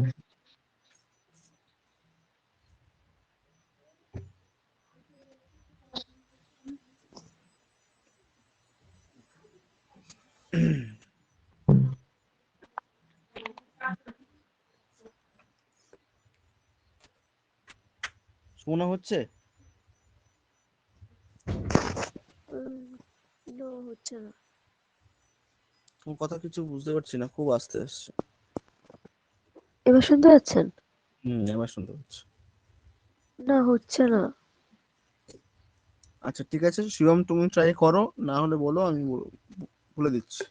শোনা হচ্ছে? নো, হচ্ছে না। তোমার কথা কিছু বুঝতে পারছি না, খুব আস্তে আসছে। এবার শুনতে পাচ্ছেন? এবার শুনতে পাচ্ছি। না, হচ্ছে না। আচ্ছা ঠিক আছে শিবম, তুমি ট্রাই করো, না হলে বলো, আমি বলে দিচ্ছি।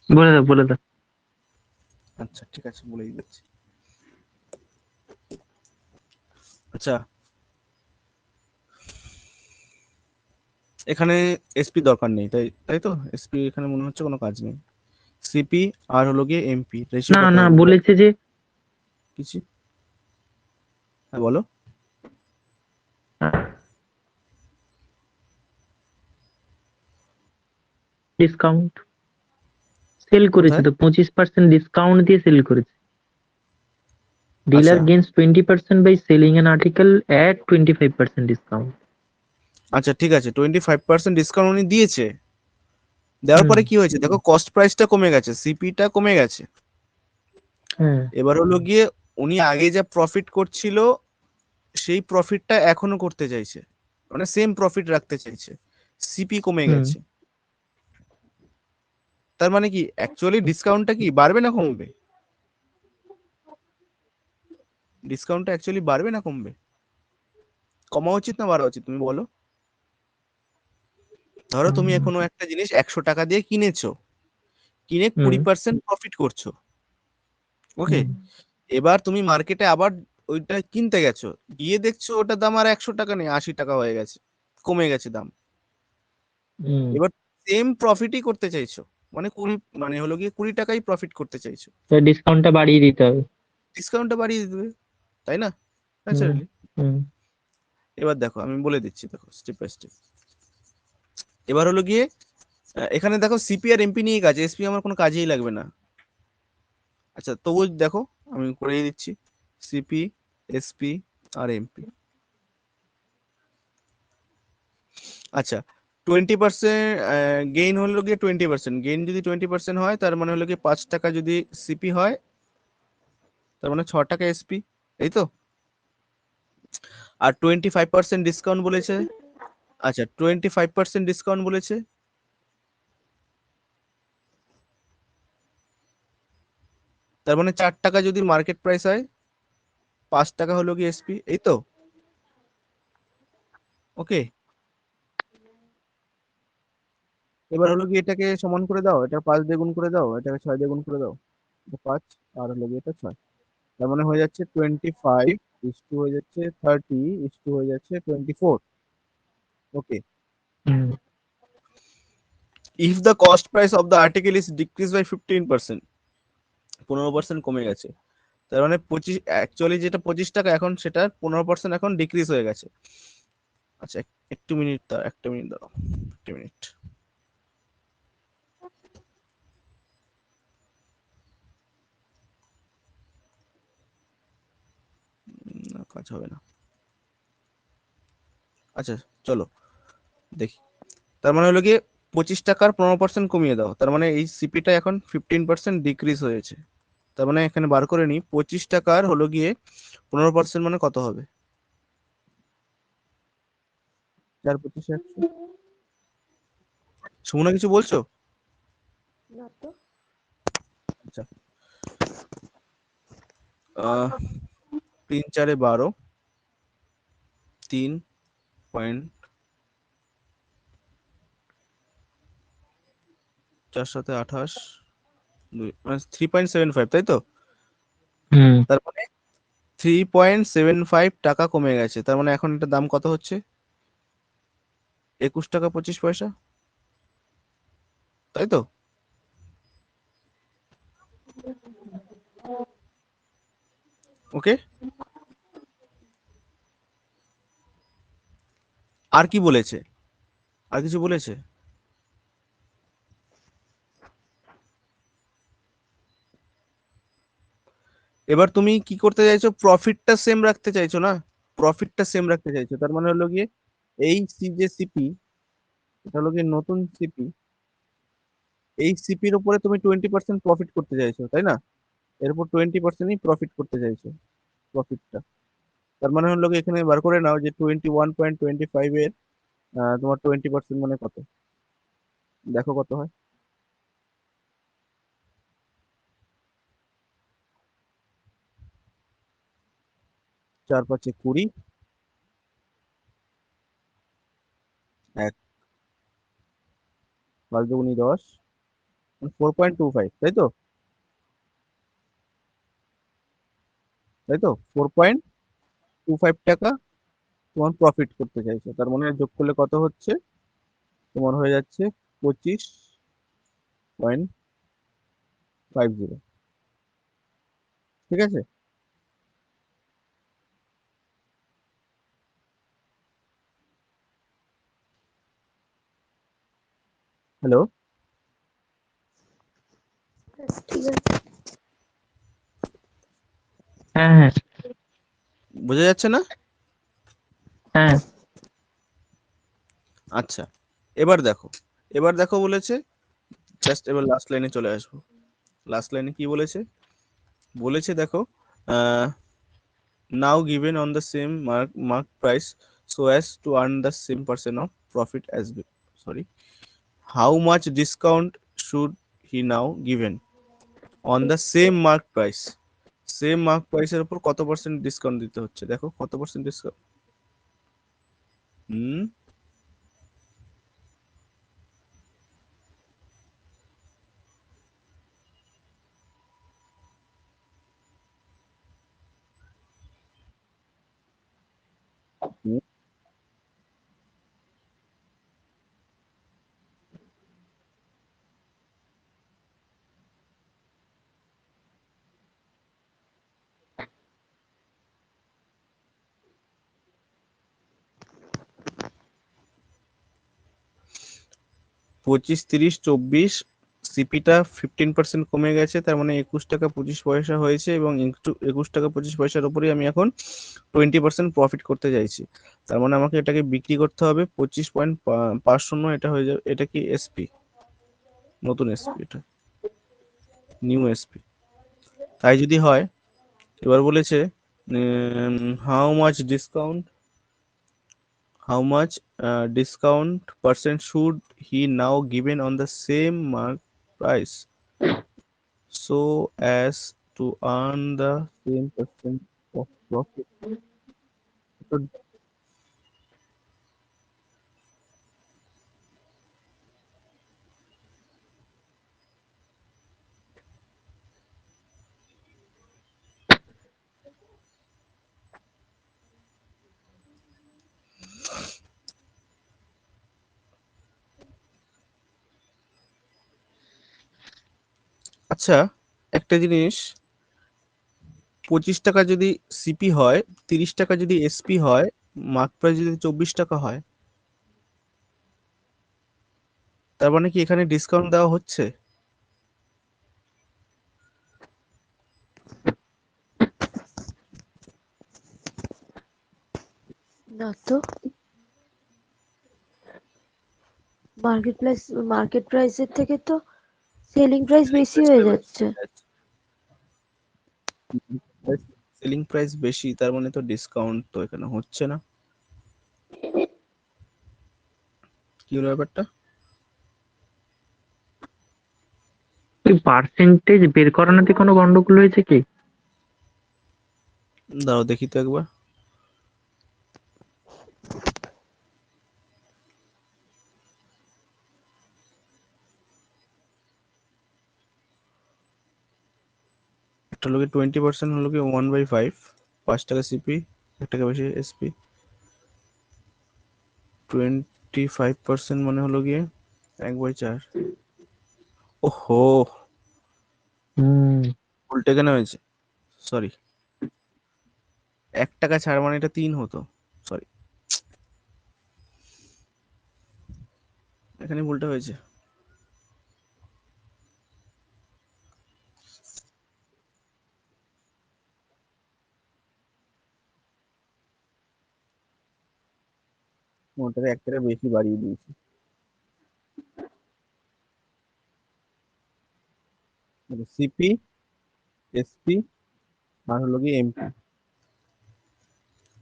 বলে দাও, বলে দাও। আচ্ছা ঠিক আছে, বলেই দিচ্ছি। আচ্ছা, এখানে এসপি দরকার নেই, তাই তাই তো, এসপি এখানে মনে হচ্ছে কোনো কাজ নেই। সিপি আর হলো গিয়ে এমপি না, রেশিওটা না, কত বলো বলেছে যে কিছু। হ্যাঁ বলো। ডিসকাউন্ট সেল করেছে, কোথায়? তো 25% ডিসকাউন্ট দিয়ে সেল করেছে। আচ্ছা, dealer gains 20% by selling an article at 25% discount. আচ্ছা ঠিক আছে, 25% ডিসকাউন্ট উনি দিয়েছে, দেওয়ার হুম। পরে কি হয়েছে দেখো, কস্ট প্রাইসটা কমে গেছে, সিপিটা কমে গেছে। হ্যাঁ। এবার হলো গিয়ে উনি আগে যা প্রফিট করছিল সেই প্রফিটটা এখনো করতে চাইছে, মানে সেম প্রফিট রাখতে চাইছে, সিপি কমে হুম। গেছে। তার মানে কি অ্যাকচুয়ালি ডিসকাউন্টটা কি বাড়বে না কমবে? ডিসকাউন্টটা অ্যাকচুয়ালি বাড়বে না কমবে? কমা উচিত না বাড়া উচিত, তুমি বলো। ধরো তুমি হুম। এখনো একটা জিনিস 100 টাকা দিয়ে কিনেছো, কিনে হুম। 20% প্রফিট করছো, ওকে। হুম। এবার তুমি মার্কেটে আবার ওইটা কিনতে গেছো, গিয়ে দেখছো ওটার দাম আর 100 টাকা নেই, 80 টাকা হয়ে গেছে, কমে গেছে দাম। হুম। এবার সেম প্রফিটই করতে চাইছো, মানে 20, মানে হলো গিয়ে 20 টাকাই প্রফিট করতে চাইছো, তো ডিসকাউন্টটা বাড়িয়ে দিতে হবে। ডিসকাউন্টটা বাড়িয়ে দেবে, তাই না? হুম। ন্যাচারালি। হুম। এবার দেখো আমি বলে দিচ্ছি, দেখো স্টেপ বাই স্টেপ। এবার হলো গিয়ে এখানে দেখো সিপি আর এমপি নিয়ে কাজ, এসপি আমার কোনো কাজেই লাগবে না। আচ্ছা তবু দেখো আমি করে দিচ্ছি, সিপি, এসপি আর এমপি। আচ্ছা, 20% গেইন হলো গিয়ে 20%, গেইন যদি 20% হয় তার মানে হলো গিয়ে 5 টাকা যদি সিপি হয়, তার মানে 6 টাকা এসপি, এই তো। আর 25% ডিসকাউন্ট বলেছে, আচ্ছা 25% ডিসকাউন্ট বলেছে, তার মানে 4 টাকা যদি মার্কেট প্রাইস হয়, 5 টাকা হলো গিয়ে এসপি, এই তো। ওকে, এবার হলো গিয়ে এটাকে সমান করে দাও, এটা 5 দিয়ে গুণ করে দাও, এটাকে 6 দিয়ে গুণ করে দাও, এটা 5, আর হলো গিয়ে এটা 6, তার মানে হয়ে যাচ্ছে 25 ইস টু হয়ে যাচ্ছে 30 ইস টু হয়ে যাচ্ছে 24। Okay, hmm. If the cost price of the article is decrease by 15%, 15% কমে গেছে, তার মানে 25, অ্যাকচুয়ালি যেটা 25 টাকা এখন সেটা 15% এখন ডিক্রিজ হয়ে গেছে। আচ্ছা একটু মিনিট দাও, একটা মিনিট দাও, একটা মিনিট। কাজ হবে না। আচ্ছা চলো দেখি। তার মানে হলো গিয়ে 25 টাকার 15% কমিয়ে দাও, তার মানে এই সিপিটা এখন 15% ডিক্রিজ হয়েছে। তার মানে এখানে বার করে নি 25 টাকার হলো গিয়ে 15% মানে কত হবে? 4 25 100। সুমনা কিছু বলছো? না তো। আচ্ছা 3 4 12, 3.4 7 28, মানে 3.75, তাই তো? হুম তার মানে 3.75 টাকা কমে গেছে, তার মানে এখন এটার দাম কত হচ্ছে? 21 টাকা 25 পয়সা, তাই তো? ওকে, আর কি বলেছে? আর কিছু বলেছে? এবার তুমি কি করতে চাইছো, প্রফিটটা সেম রাখতে চাইছো না? প্রফিটটা সেম রাখতে চাইছো, তার মানে হলো গিয়ে এই যে সিপি, এটা হলো গিয়ে নতুন সিপি, এই সিপির উপরে তুমি 20% প্রফিট করতে চাইছো, তাই না? এর উপর 20%ই প্রফিট করতে চাইছো, প্রফিটটা। তার মানে হলো গিয়ে এখানে বার করে নাও যে 21.25 এর তোমার 20% মানে কত, দেখো কত হয়। 4 5 20, এক 5 2 10, 4.25, তাই তো? তাই তো 4.25 টাকা তোমার প্রফিট করতে চাইছো, তার মানে যোগ করলে কত হচ্ছে? তোমার হয়ে যাচ্ছে 25.50। ঠিক আছে? হ্যালো, ব্যাস, ঠিক আছে। হ্যাঁ হ্যাঁ বোঝা যাচ্ছে না? হ্যাঁ আচ্ছা এবার দেখো, এবার দেখো বলেছে, জাস্ট এবার লাস্ট লাইনে চলে আসবো। লাস্ট লাইনে কি বলেছে? বলেছে দেখো, now given on the same mark price so as to earn the same percent of profit as sorry, how much discount should he now given on the same mark price? Same mark প্রাইসের উপর কত percent discount দিতে হচ্ছে, দেখো কত percent discount. হুম, হুম। পঁচিশ 30 24, সিপিটা 15% কমে গেছে, তার মানে 21 টাকা 25 পয়সা হয়েছে, এবং 21 টাকা 25 পয়সার উপরে আমি এখন 20% প্রফিট করতে চাইছি। তার মানে আমাকে এটাকে বিক্রি করতে হবে 25.50, এটা হয়ে যাবে, এটা কি এসপি, নতুন এসপি, এটা নিউ এসপি। তাই যদি হয়, এবার বলেছে how much discount, how much discount percent should he now given on the same mark price so as to earn the same percent of profit? তো আচ্ছা একটা জিনিস, 25 টাকা যদি সিপি হয়, 30 টাকা যদি এসপি হয়, মার্ক প্রাইস যদি 24 টাকা হয়, তার মানে কি এখানে ডিসকাউন্ট দেওয়া হচ্ছে? না তো, মার্কেট প্রাইসের থেকে তো সেলিং প্রাইস বেশি হয়ে যাচ্ছে। সেলিং প্রাইস বেশি, তার মানে তো ডিসকাউন্ট তো এখানে হচ্ছে না। কি হলো ব্যাপারটা? ওই পার্সেন্টেজ বের করানোতে কোনো গন্ডগোল হয়েছে কি? দাঁড়াও দেখি তো একবার। একটা লোকে 20% হলো কি 1/5, 5 টাকা সিপি, 1 টাকা বেশি এসপি। 25% মানে হলো গিয়ে 1/4। ওহো, হুম। উল্টে কেন হয়েছে? সরি, 1 টাকা ছাড় মানে এটা 3 হতো। সরি, এখানে উল্টে হয়েছে। ওটাকে 1 টাকা বেশি বাড়িয়ে দিয়েছি। সিপি, এসপি আর হলো কি এমপি।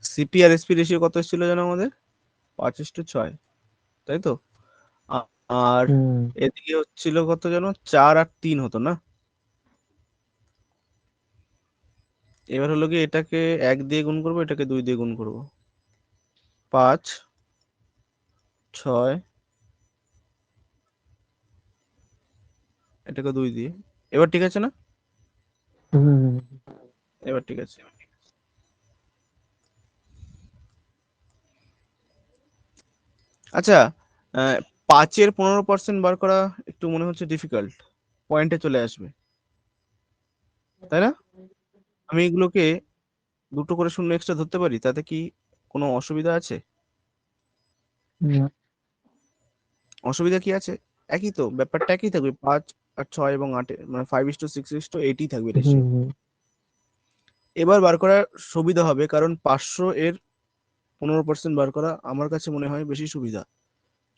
সিপি আর এসপি রেশিও কত ছিল যেন আমাদের? 5:6, তাই তো? আর হুম। এদিকে হচ্ছিল কত যেন, 4 আর 3 হতো না? এবার হলো কি এটাকে 1 দিয়ে গুণ করবো, এটাকে 2 দিয়ে গুণ করবো। 5, 6, এটাকে 2 দিয়ে। এবার ঠিক আছে না? হুম। এবার ঠিক আছে। আচ্ছা, 5-এর 15% বার করা একটু মনে হচ্ছে ডিফিকাল্ট, পয়েন্টে চলে আসবে, তাই না? আমি এগুলোকে 2টো করে শূন্য এক্সট্রা ধরতে পারি, তাতে কি কোনো অসুবিধা আছে? হুম। অসুবিধা কি আছে? একই তো, ব্যাপারটা একই থাকবে, 5 আর 6 এবং 8, মানে 5:6:8ই থাকবে রেশিও। হুম। এবার বার করার সুবিধা হবে, কারণ 500-এর 15% বার করা আমার কাছে মনে হয় বেশি সুবিধা।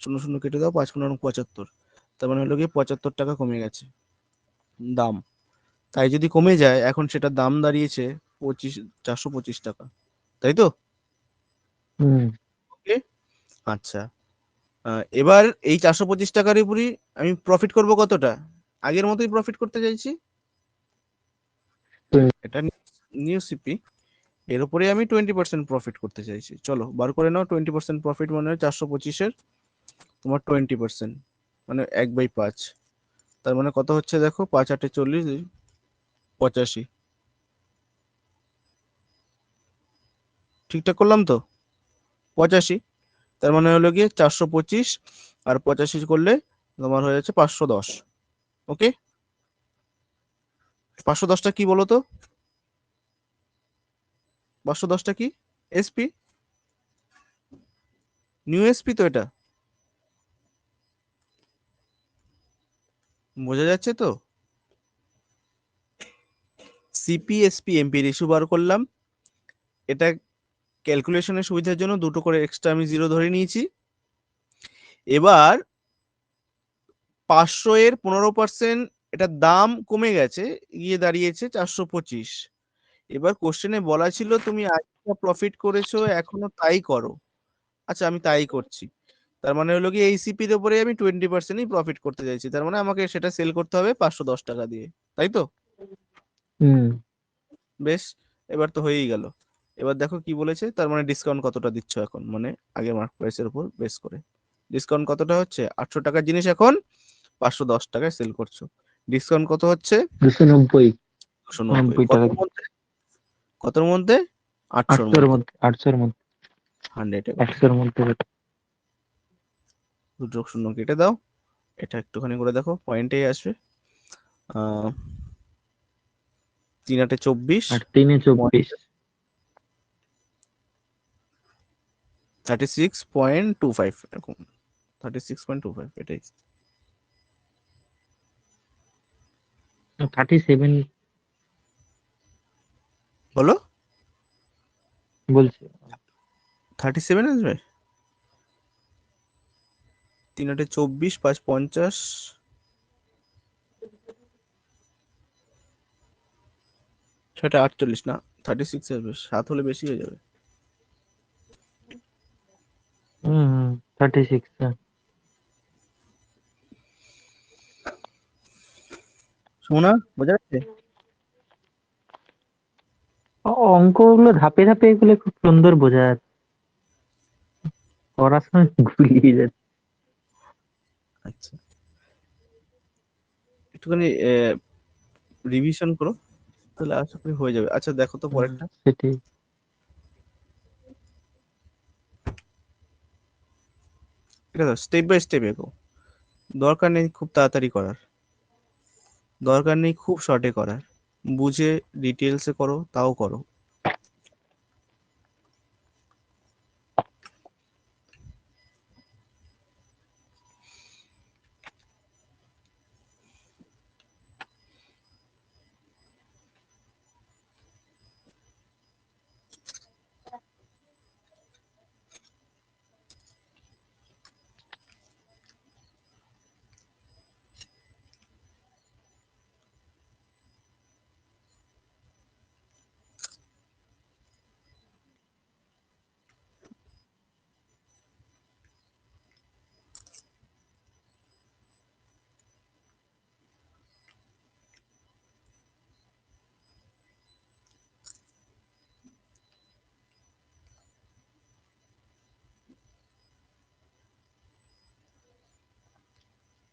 শূন্য শূন্য কেটে দাও, 5×15=75, তার মানে হলো গিয়ে 75 টাকা কমে গেছে দাম। তাই যদি কমে যায়, এখন সেটার দাম দাঁড়িয়েছে 425 টাকা, তাই তো? হুম। ওকে, আচ্ছা। এবার এই 425 টাকার উপরই আমি প্রফিট করব কতটা? আগের মতোই প্রফিট করতে চাইছি। হুম। এটা নিউ সিপি, এর উপরে আমি 20% প্রফিট করতে চাইছি। চলো বার করে নাও। 20% প্রফিট মানে 425-এর তোমার 20%, মানে 1/5। তার মানে কত হচ্ছে দেখো, 5×8 = 40, 85। ঠিকঠাক করলাম তো? 85। তার মানে হলো গিয়ে 425 আর 85 করলে তোমার হয়ে যাচ্ছে 510। ওকে, 510টা কি বলো তো? 510টা কি? এসপি, নিউ এসপি তো এটা, বোঝা যাচ্ছে তো? সিপি এসপি এমপি রেশিও বার করলাম। এটা ক্যালকুলেশনের সুবিধার জন্য 2টো করে এক্সট্রা আমি 0 ধরে নিয়েছি। এবার 500-এর 15%, এটার দাম কমে গেছে, গিয়ে দাঁড়িয়েছে 425। এবার কোশ্চেনে বলা ছিল তুমি আগে প্রফিট করেছো, এখনো তাই করো। আচ্ছা, আমি তাই করছি। তার মানে হলো কি এই সিপির উপরে আমি 20%ই প্রফিট করতে চাইছি, তার মানে আমাকে সেটা সেল করতে হবে 510 টাকা দিয়ে, তাই তো? হুম। বেশ, এবার তো হয়েই গেল। এবার দেখো কি বলেছে, তার মানে ডিসকাউন্ট কতটা দিচ্ছ এখন, মানে আগে মার্ক প্রাইসের উপর বেস করে ডিসকাউন্ট কতটা হচ্ছে? 800 টাকার জিনিস এখন 510 টাকায় সেল করছো। ডিসকাউন্ট কত হচ্ছে? 290 290। 90 কতর টাকা। মধ্যে? কতর মধ্যে? 800-র 800 এর মধ্যে। মধ্যে, 800 এর মধ্যে, 100 100 এর মধ্যে। দুটো শূন্য কেটে দাও, এটা একটুখানি করে দেখো, পয়েন্টেই আসবে। 3×8 = 24, আর 3-এ 24। 36.25 এরকম, 36.25 এটাই। 37 বলো। বলছে। 37 আসবে, 3 24 5 50, সেটা 48 না, 36 আসবে, 7 হলে বেশি হয়ে যাবে। হুম 36। শোনা বোঝা যাচ্ছে? অঙ্কগুলো ধাপে ধাপে এগুলো খুব সুন্দর বোঝা যাচ্ছে, করার সময় গুলিয়ে যাচ্ছে। আচ্ছা, একটুখানি রিভিশন করো, তাহলে আশা করি হয়ে যাবে। আচ্ছা দেখো তো পরেরটা। সেটাই। এটা স্টেপ বাই স্টেপ এগো, দরকার নেই খুব তাড়াতাড়ি করার, দরকার নেই খুব শর্টে করার, বুঝে ডিটেলসে করো তাও করো।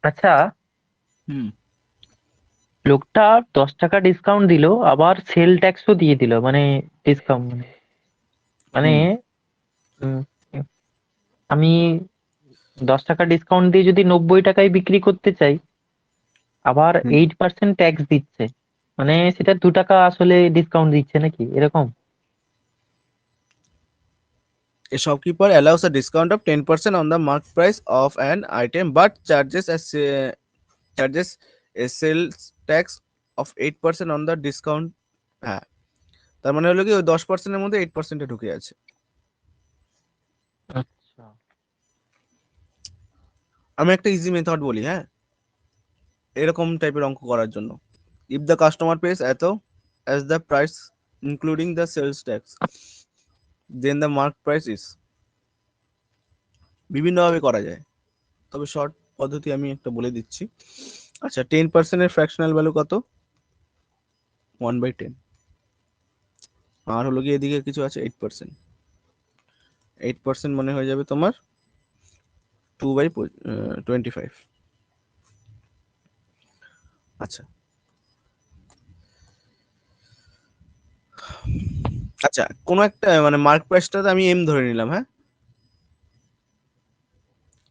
আচ্ছা, হুম লোকটা 10 টাকা ডিসকাউন্ট দিল, আবার সেল ট্যাক্সও দিয়ে দিল, মানে ডিসকাউন্ট মানে মানে হুম উম, আমি 10 টাকা ডিসকাউন্ট দিয়ে যদি 90 টাকায় বিক্রি করতে চাই, আবার হুম 8% ট্যাক্স দিচ্ছে, মানে সেটা 2 টাকা আসলে ডিসকাউন্ট দিচ্ছে নাকি এরকম? A shopkeeper allows a discount of 10% on the marked price of an item but charges a sales tax of 8% on the discount। হ্যাঁ, তার মানে হলো কি ওই 10%-এর মধ্যে 8%-এ ঢুকে আছে। আচ্ছা। আমি একটা ইজি মেথড বলি, হ্যাঁ, এরকম টাইপের অঙ্ক করার জন্য। ইফ দ্য কাস্টমার পেজ এত as the price including the sales tax, then the marked price is, বিভিন্নভাবে করা যায়, তবে শর্ট পদ্ধতি আমি একটা বলে দিচ্ছি। আচ্ছা, 10%-এর ফ্র্যাকশনাল ভ্যালু কত? 1/10। আর হলো কি এদিকে কিছু আছে 8%, 8% মানে হয়ে যাবে তোমার 2/25। আচ্ছা আচ্ছা, কোন একটা মানে মার্ক প্রাইসটা আমি এম ধরে নিলাম, হ্যাঁ,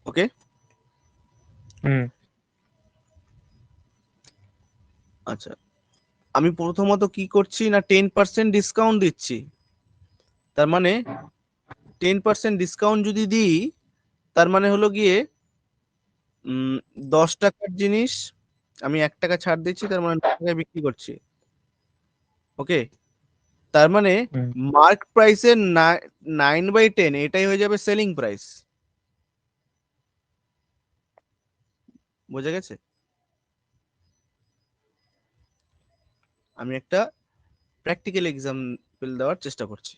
ওকে। হুম আচ্ছা, আমি প্রথমত কি করছি না 10% ডিসকাউন্ট দিচ্ছি, তার মানে 10% ডিসকাউন্ট যদি দিই, তার মানে হলো গিয়ে 10 টাকার জিনিস আমি 1 টাকা ছাড় দিচ্ছি, তার মানে 9 টাকায় বিক্রি করছি, ওকে। তার মানে হুম মার্ক প্রাইসের 9/10 এটাই হয়ে যাবে সেলিং প্রাইস। বোঝা গেছে? আমি একটা প্র্যাকটিক্যাল এক্সাম্পল দেওয়ার চেষ্টা করছি।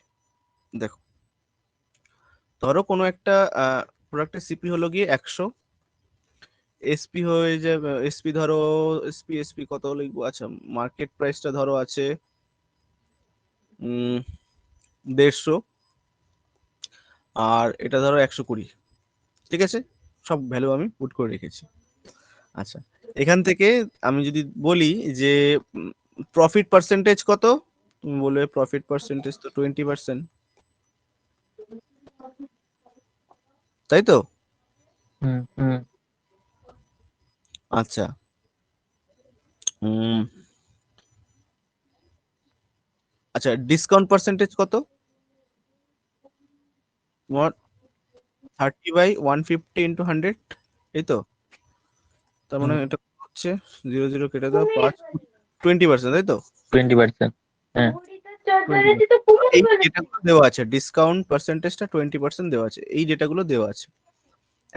দেখো, ধরো কোনো একটা প্রোডাক্টের সিপি হলো গিয়ে 100, এসপি হয়ে যাবে, এসপি ধরো, এসপি কত লিখবো, আচ্ছা মার্কেট প্রাইসটা ধরো আছে 150, আর এটা ধরো 120, ঠিক আছে, সব ভ্যালু আমি পুট করে রেখেছি। আচ্ছা, এখান থেকে আমি যদি বলি যে প্রফিট পার্সেন্টেজ কত, তুমি বলবে প্রফিট পার্সেন্টেজ তো 20%, তাই তো? হুম হুম আচ্ছা, উম, আচ্ছা ডিসকাউন্ট পার্সেন্টেজ কত? তোমার 30/150 × 100, এই তো। তার মানে হুম এটা হচ্ছে 0 0 কেটে দাও, 5, 20%, তাই তো? 20%। হ্যাঁ 20%। এই ডেটাগুলো দেওয়া আছে, ডিসকাউন্ট পার্সেন্টেজটা 20% দেওয়া আছে, এই ডেটাগুলো দেওয়া আছে।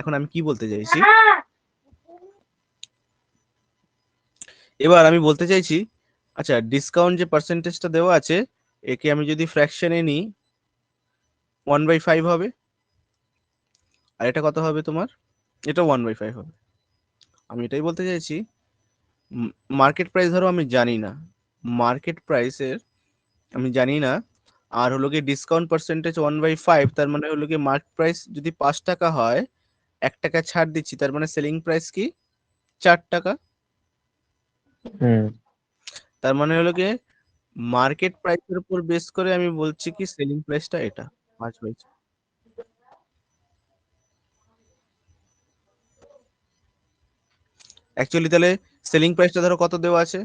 এখন আমি কি বলতে চাইছি, এবার আমি বলতে চাইছি, আচ্ছা ডিসকাউন্ট যে পার্সেন্টেজটা দেওয়া আছে, একে আমি যদি ফ্র্যাকশনে নিই 1/5 হবে, আর এটা কত হবে তোমার, এটা 1/5 হবে। আমি এটাই বলতে চাইছি, মার্কেট প্রাইস ধরো আমি জানি না, মার্কেট প্রাইসের আমি জানি না, আর হলো কি ডিসকাউন্ট পার্সেন্টেজ 1/5, তার মানে হলো কি মার্কেট প্রাইস যদি 5 টাকা হয়, 1 টাকা ছাড় দিচ্ছি, তার মানে সেলিং প্রাইস কি 4 টাকা। হুম তার মানে হলো কি মার্কেট প্রাইসের উপর বেস করে আমি বলছি কি সেলিং প্রাইসটা এটা 5/4। অ্যাকচুয়ালি তাহলে সেলিং প্রাইসটা ধরো কত দেওয়া আছে,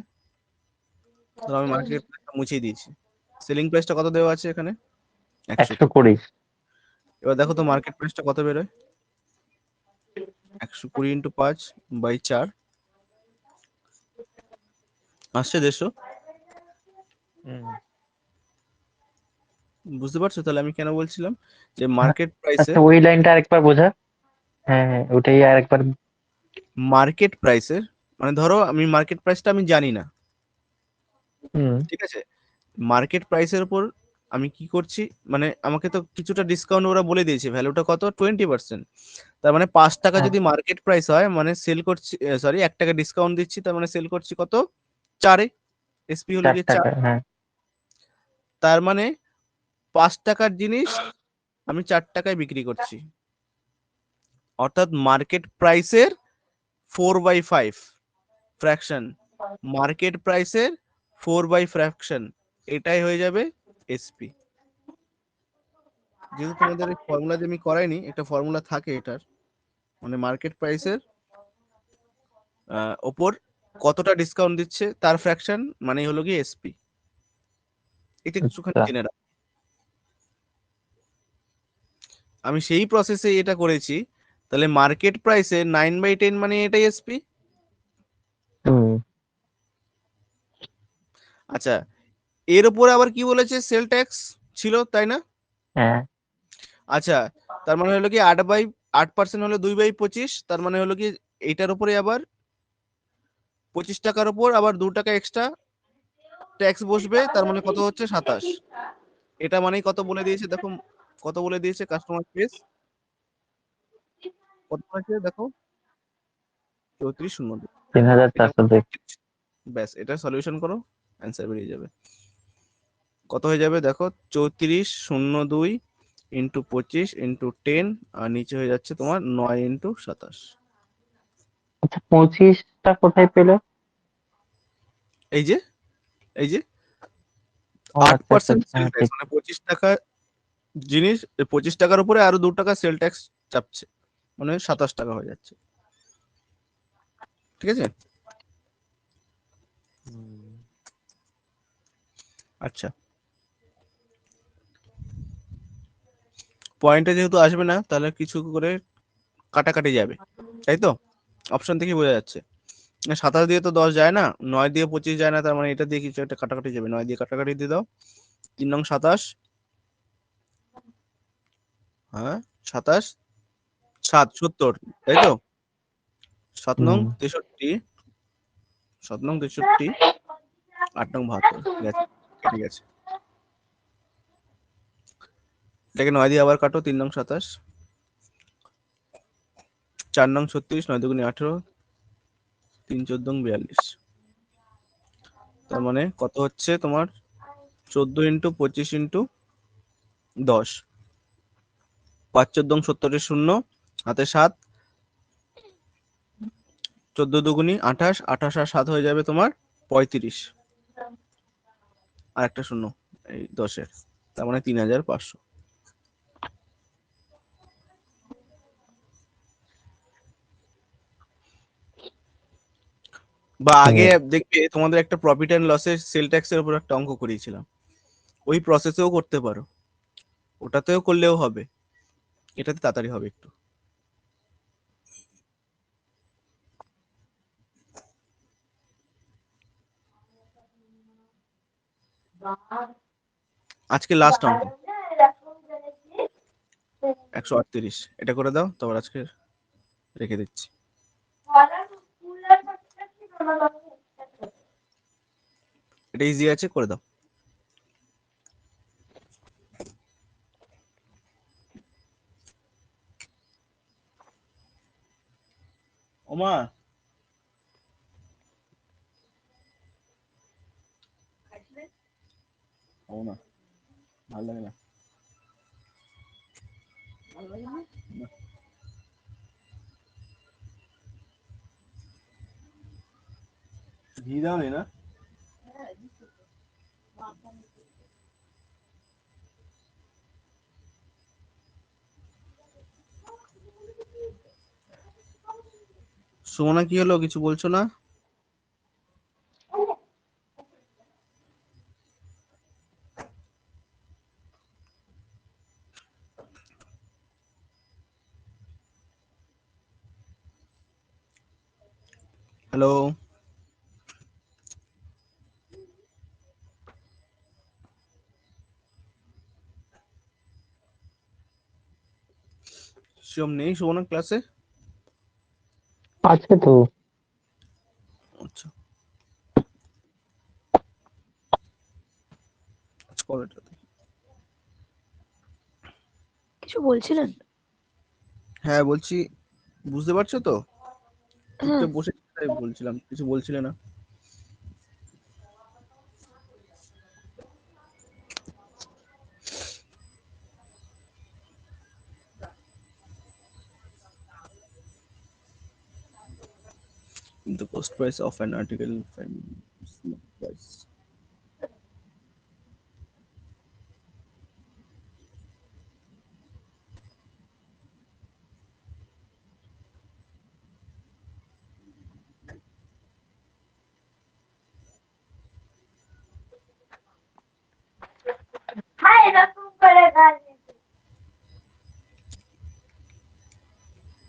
ধরো আমি মার্কেট প্রাইসটা মুছিয়ে দিয়েছি, সেলিং প্রাইসটা কত দেওয়া আছে এখানে 120। 120। এবার দেখো তো মার্কেট প্রাইসটা কত বেরোয়, 120 ইন্টু 5/4 আসছে 150। হুম। বুঝতে পারছো তাহলে আমি কেন বলছিলাম যে মার্কেট প্রাইসে, আচ্ছা ওই লাইনটা আরেকবার বোঝা। হ্যাঁ হ্যাঁ ওটাই আরেকবার। মার্কেট প্রাইসের মানে ধরো আমি মার্কেট প্রাইসটা আমি জানি না, হুম ঠিক আছে, মার্কেট প্রাইসের উপর আমি কি করছি, মানে আমাকে তো কিছুটা ডিসকাউন্ট ওরা বলে দিয়েছে, ভ্যালুটা কত 20%, তার মানে 5 টাকা হ্যাঁ যদি মার্কেট প্রাইস হয়, মানে সেল করছি, সরি 1 টাকা ডিসকাউন্ট দিচ্ছি, তার মানে সেল করছি কত 4-এ, এসপি হলো 4 গিয়ে 4। টাকা হ্যাঁ। তার মানে 5 টাকার জিনিস আমি 4 টাকায় বিক্রি করছি, অর্থাৎ মার্কেট প্রাইসের 4/5 ফ্র্যাকশন, মার্কেট প্রাইসের 4 বাই ফ্র্যাকশন, এটাই হয়ে যাবে এসপি। যেহেতু তোমাদের এই ফর্মুলা যে আমি করাইনি, একটা ফর্মুলা থাকে এটার, মানে মার্কেট প্রাইসের ওপর কতটা ডিসকাউন্ট দিচ্ছে তার ফ্র্যাকশন মানে হলো কি এসপি, এটা একটুখানি আচ্ছা। জেনে রাখ। আমি সেই প্রসেসে এটা করেছি, তাহলে মার্কেট প্রাইসে 9/10 মানে এটাই এসপি। হুম আচ্ছা, এর উপরে আবার কি বলেছে, সেল ট্যাক্স ছিল তাই না? হ্যাঁ। আচ্ছা, তার মানে হলো কি 8% হলো 2/25, তার মানে হলো কি এইটার উপরে আবার 25 টাকার উপর আবার 2 টাকা এক্সট্রা ট্যাক্স বসবে, তার মানে কত হচ্ছে 27। এটা মানেই কত বলে দিয়েছে দেখো, কত বলে দিয়েছে কাস্টমার প্লেস, কত আছে দেখো 3402। এটা 3402। ব্যাস, এটা সলিউশন করো, অ্যান্সার বেরিয়ে যাবে। কত হয়ে যাবে দেখো, 3402 ইন্টু 25 ইন্টু 10, আর নিচে হয়ে যাচ্ছে তোমার 9 ইন্টু 27। আচ্ছা 25টা কোথায় পেলো? এই যে, এই যে ও আচ্ছা আচ্ছা 8% আচ্ছা সেল হ্যাঁ ট্যাক্স, ঠিক। মানে 25 টাকা জিনিস, 25 টাকার উপরে আরো 2 টাকা সেল ট্যাক্স চাপছে, মানে 27 টাকা হয়ে যাচ্ছে, ঠিক আছে। আচ্ছা, পয়েন্টে যেহেতু আসবে না, তাহলে কিছু করে কাটাকাটি যাবে, তাই তো, অপশন থেকে বোঝা যাচ্ছে। 27 দিয়ে তো 10 যায় না, 9 দিয়ে 25 যায় না, তার মানে এটা দিয়ে কিছু একটা কাটাকাটি যাবে, 9 দিয়ে কাটাকাটি দিয়ে দাও, 3 নং 27, হ্যাঁ 27, 7 70, তাই তো, 7 নং হুম 63, 7 নং 63, 8 নং 72, গেছে, কেটে গেছে। এটাকে 9 দিয়ে আবার কাটো, 3 নং 27, 4 নং 36, 9 দুগুণে 18, 3 14 42, তার মানে কত হচ্ছে তোমার 14 ইন্টু 25 ইন্টু 10, 5 14 70 শূন্য, হাতে 7, 14 দুগুণি 28, 28 আর 7 হয়ে যাবে তোমার 35, আর একটা শূন্য এই 10-এর, তার মানে 3500। বা আগে হুম। দেখবে তোমাদের একটা প্রফিট এন্ড লসের সেল ট্যাক্সের উপর একটা অঙ্ক করিয়েছিলাম, ওই প্রসেসেও করতে পারো, ওটাতেও করলেও হবে, এটাতে তাড়াতাড়ি হবে একটু। আজকে লাস্ট অঙ্ক 138, এটা করে দাও, তারপর আজকে রেখে দিচ্ছি। এটা ইজি আছে, করে দাও। ওমা ও না, ভালো লাগে না। না। ঘি দাও না। সুমনা কি হলো, কিছু বলছো না? হ্যালো, শিবম নেই সুমনা ক্লাসে? আছে তো। আচ্ছা, আচ্ছা, করো এটা। কিছু বলছিলেন? হ্যাঁ বলছি, বুঝতে পারছো তো? হ্যাঁ, চুপচাপ বসে তাই বলছিলাম, কিছু বলছিলে না। The cost price of an article price.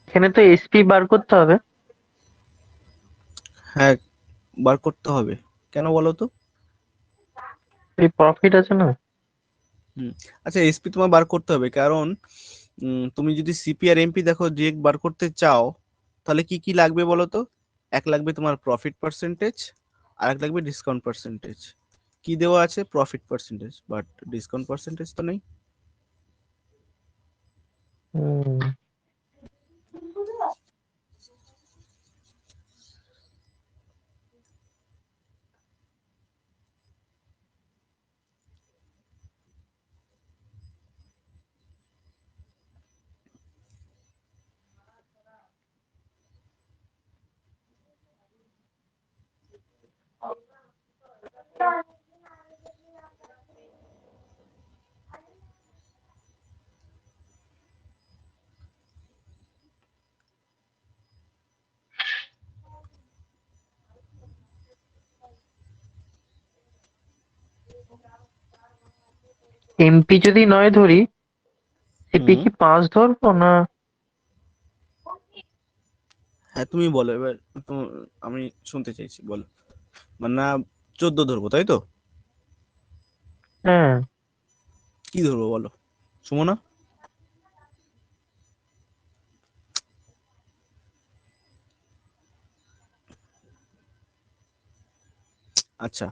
এখানে তো এসপি বার করতে হবে। হ্যাঁ, বার করতে হবে। কেন বলো তো? এই প্রফিট আছে না। হুম, আচ্ছা, এসপি তোমার বার করতে হবে কারণ তুমি যদি সিপি আর এমপি দেখো ডিরেক্ট বার করতে চাও, তাহলে কি কি লাগবে বলো তো? এক লাগবে তোমার প্রফিট পার্সেন্টেজ, আর এক লাগবে ডিসকাউন্ট পার্সেন্টেজ। কি দেওয়া আছে? Profit percentage, but discount percentage তো নেই। হুম, এমপি যদি নয় ধরি, সিপি হুম, কি 5 ধরবো না? হ্যাঁ তুমি বলো এবার। আমি শুনতে চাইছি, বলো। মানে না, 14 ধরবো তাই তো? হ্যাঁ, কি ধরবো বলো সুমনা? আচ্ছা,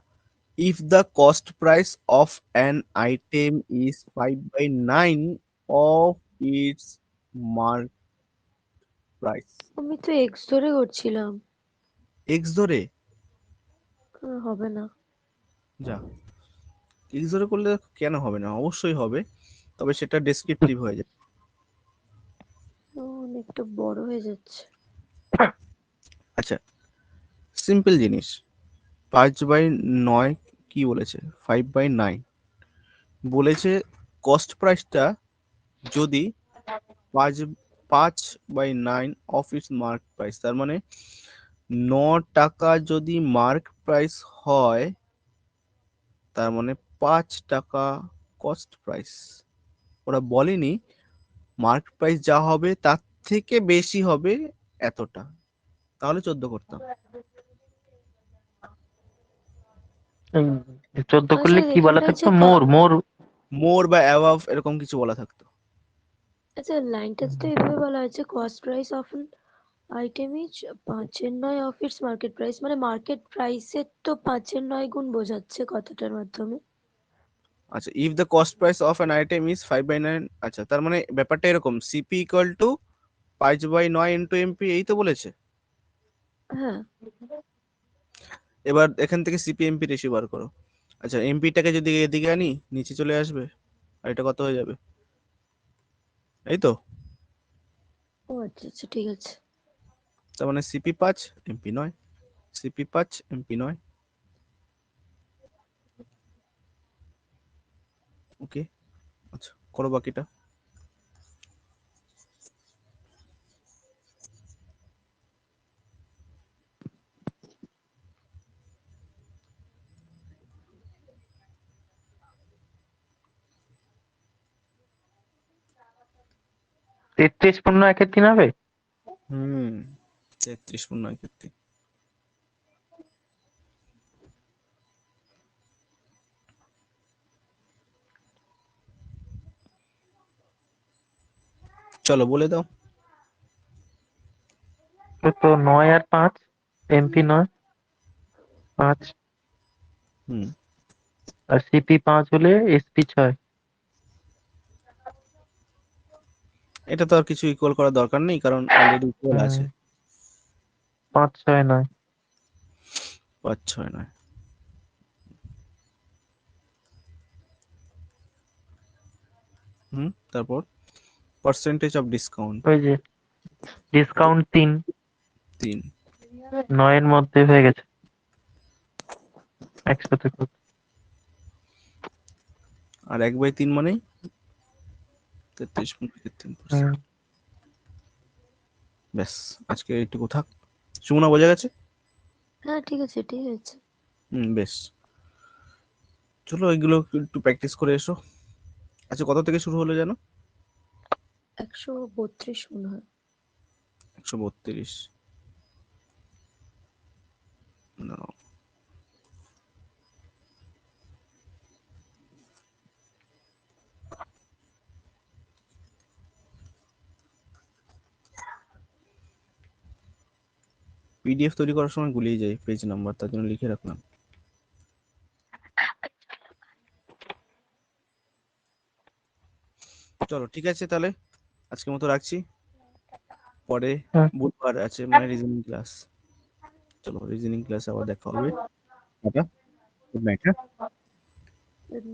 if the cost price of an item is 5/9 of its mark price. আমি তো এক্স ধরে করছিলাম। X ধরে? হবে না। যা, X ধরে করলে কেন হবে না? অবশ্যই হবে, তবে সেটা ডেসক্রিপটিভ হয়ে যাবে। অনেকটা বড় হয়ে যাচ্ছে। আচ্ছা, সিম্পল জিনিস। 5/9 কি বলেছে? 5/9 বলেছে। কস্ট প্রাইসটা যদি 5/9 অফ ইটস মার্ক প্রাইস, তার মানে 9 টাকা যদি মার্ক প্রাইস হয়, তার মানে 5 টাকা কস্ট প্রাইস। ওরা বলেনি মার্ক প্রাইস যা হবে তার থেকে বেশি হবে এতটা, তাহলে 14 করতাম। 14 আচ্ছা, করলে কি বলা এখানটায় যে থাকতো? মোর মোর মোর বা অ্যাবাভ এরকম কিছু বলা থাকতো। আচ্ছা, লাইনটাতে তো এভাবে বলা হয়েছে cost price of an item is 5/9 of its market price, মানে মার্কেট প্রাইসের তো 5/9 গুণ বোঝাচ্ছে কথাটার মাধ্যমে। আচ্ছা, if the cost price of an item is 5/9, আচ্ছা তার মানে ব্যাপারটা এরকম, CP equal to 5/9 into MP, এই তো বলেছে। হ্যাঁ, এবার এখান থেকে সিপি এমপি রেশিও বার করো। আচ্ছা, এমপিটাকে যদি এদিকে আনি নিচে চলে আসবে, আর এটা কত হয়ে যাবে, এই তো। ও আচ্ছা আচ্ছা, ঠিক আছে। তার মানে সিপি 5 এমপি 9, সিপি 5 এমপি 9। ওকে, আচ্ছা করো বাকিটা। তেত্রিশ পূর্ণ একের তিন হবে। 33 ক্ষেত্রে চলো বলে দাও। তো 9 আর 5, এমপি 9 5, হুম আর সিপি 5 হলে এসপি 6। এটা তো আর কিছু ইকুয়াল করার দরকার নেই, কারণ অলরেডি ইকুয়াল আছে। 5 6 9। 5 6 9। তারপর পার্সেন্টেজ অফ ডিসকাউন্ট ওই যে ডিসকাউন্ট 3, 3। 9 এর মধ্যে হয়ে গেছে একসাথে কত? আর 1/3 মানেই 33.3%। হুম, ব্যাস, আজকে এইটুকু থাক। সুমনা বোঝা গেছে? হ্যাঁ, ঠিক আছে ঠিক আছে। বেশ, চলো এগুলো একটু প্র্যাকটিস করে এসো। আচ্ছা, কত থেকে শুরু হলো জানো? 132 মনে হয়। 132। No. পিডিএফ তৈরি করার সময় গুলিয়ে যায় পেজ নাম্বার, তার জন্য লিখে রাখলাম। চলো ঠিক আছে, তাহলে আজকের মতো রাখছি। পরে হুম। বুধবার আছে মানে রিজনিং ক্লাস। চলো রিজনিং ক্লাসে আবার দেখা হবে। Tata, good night. Good night.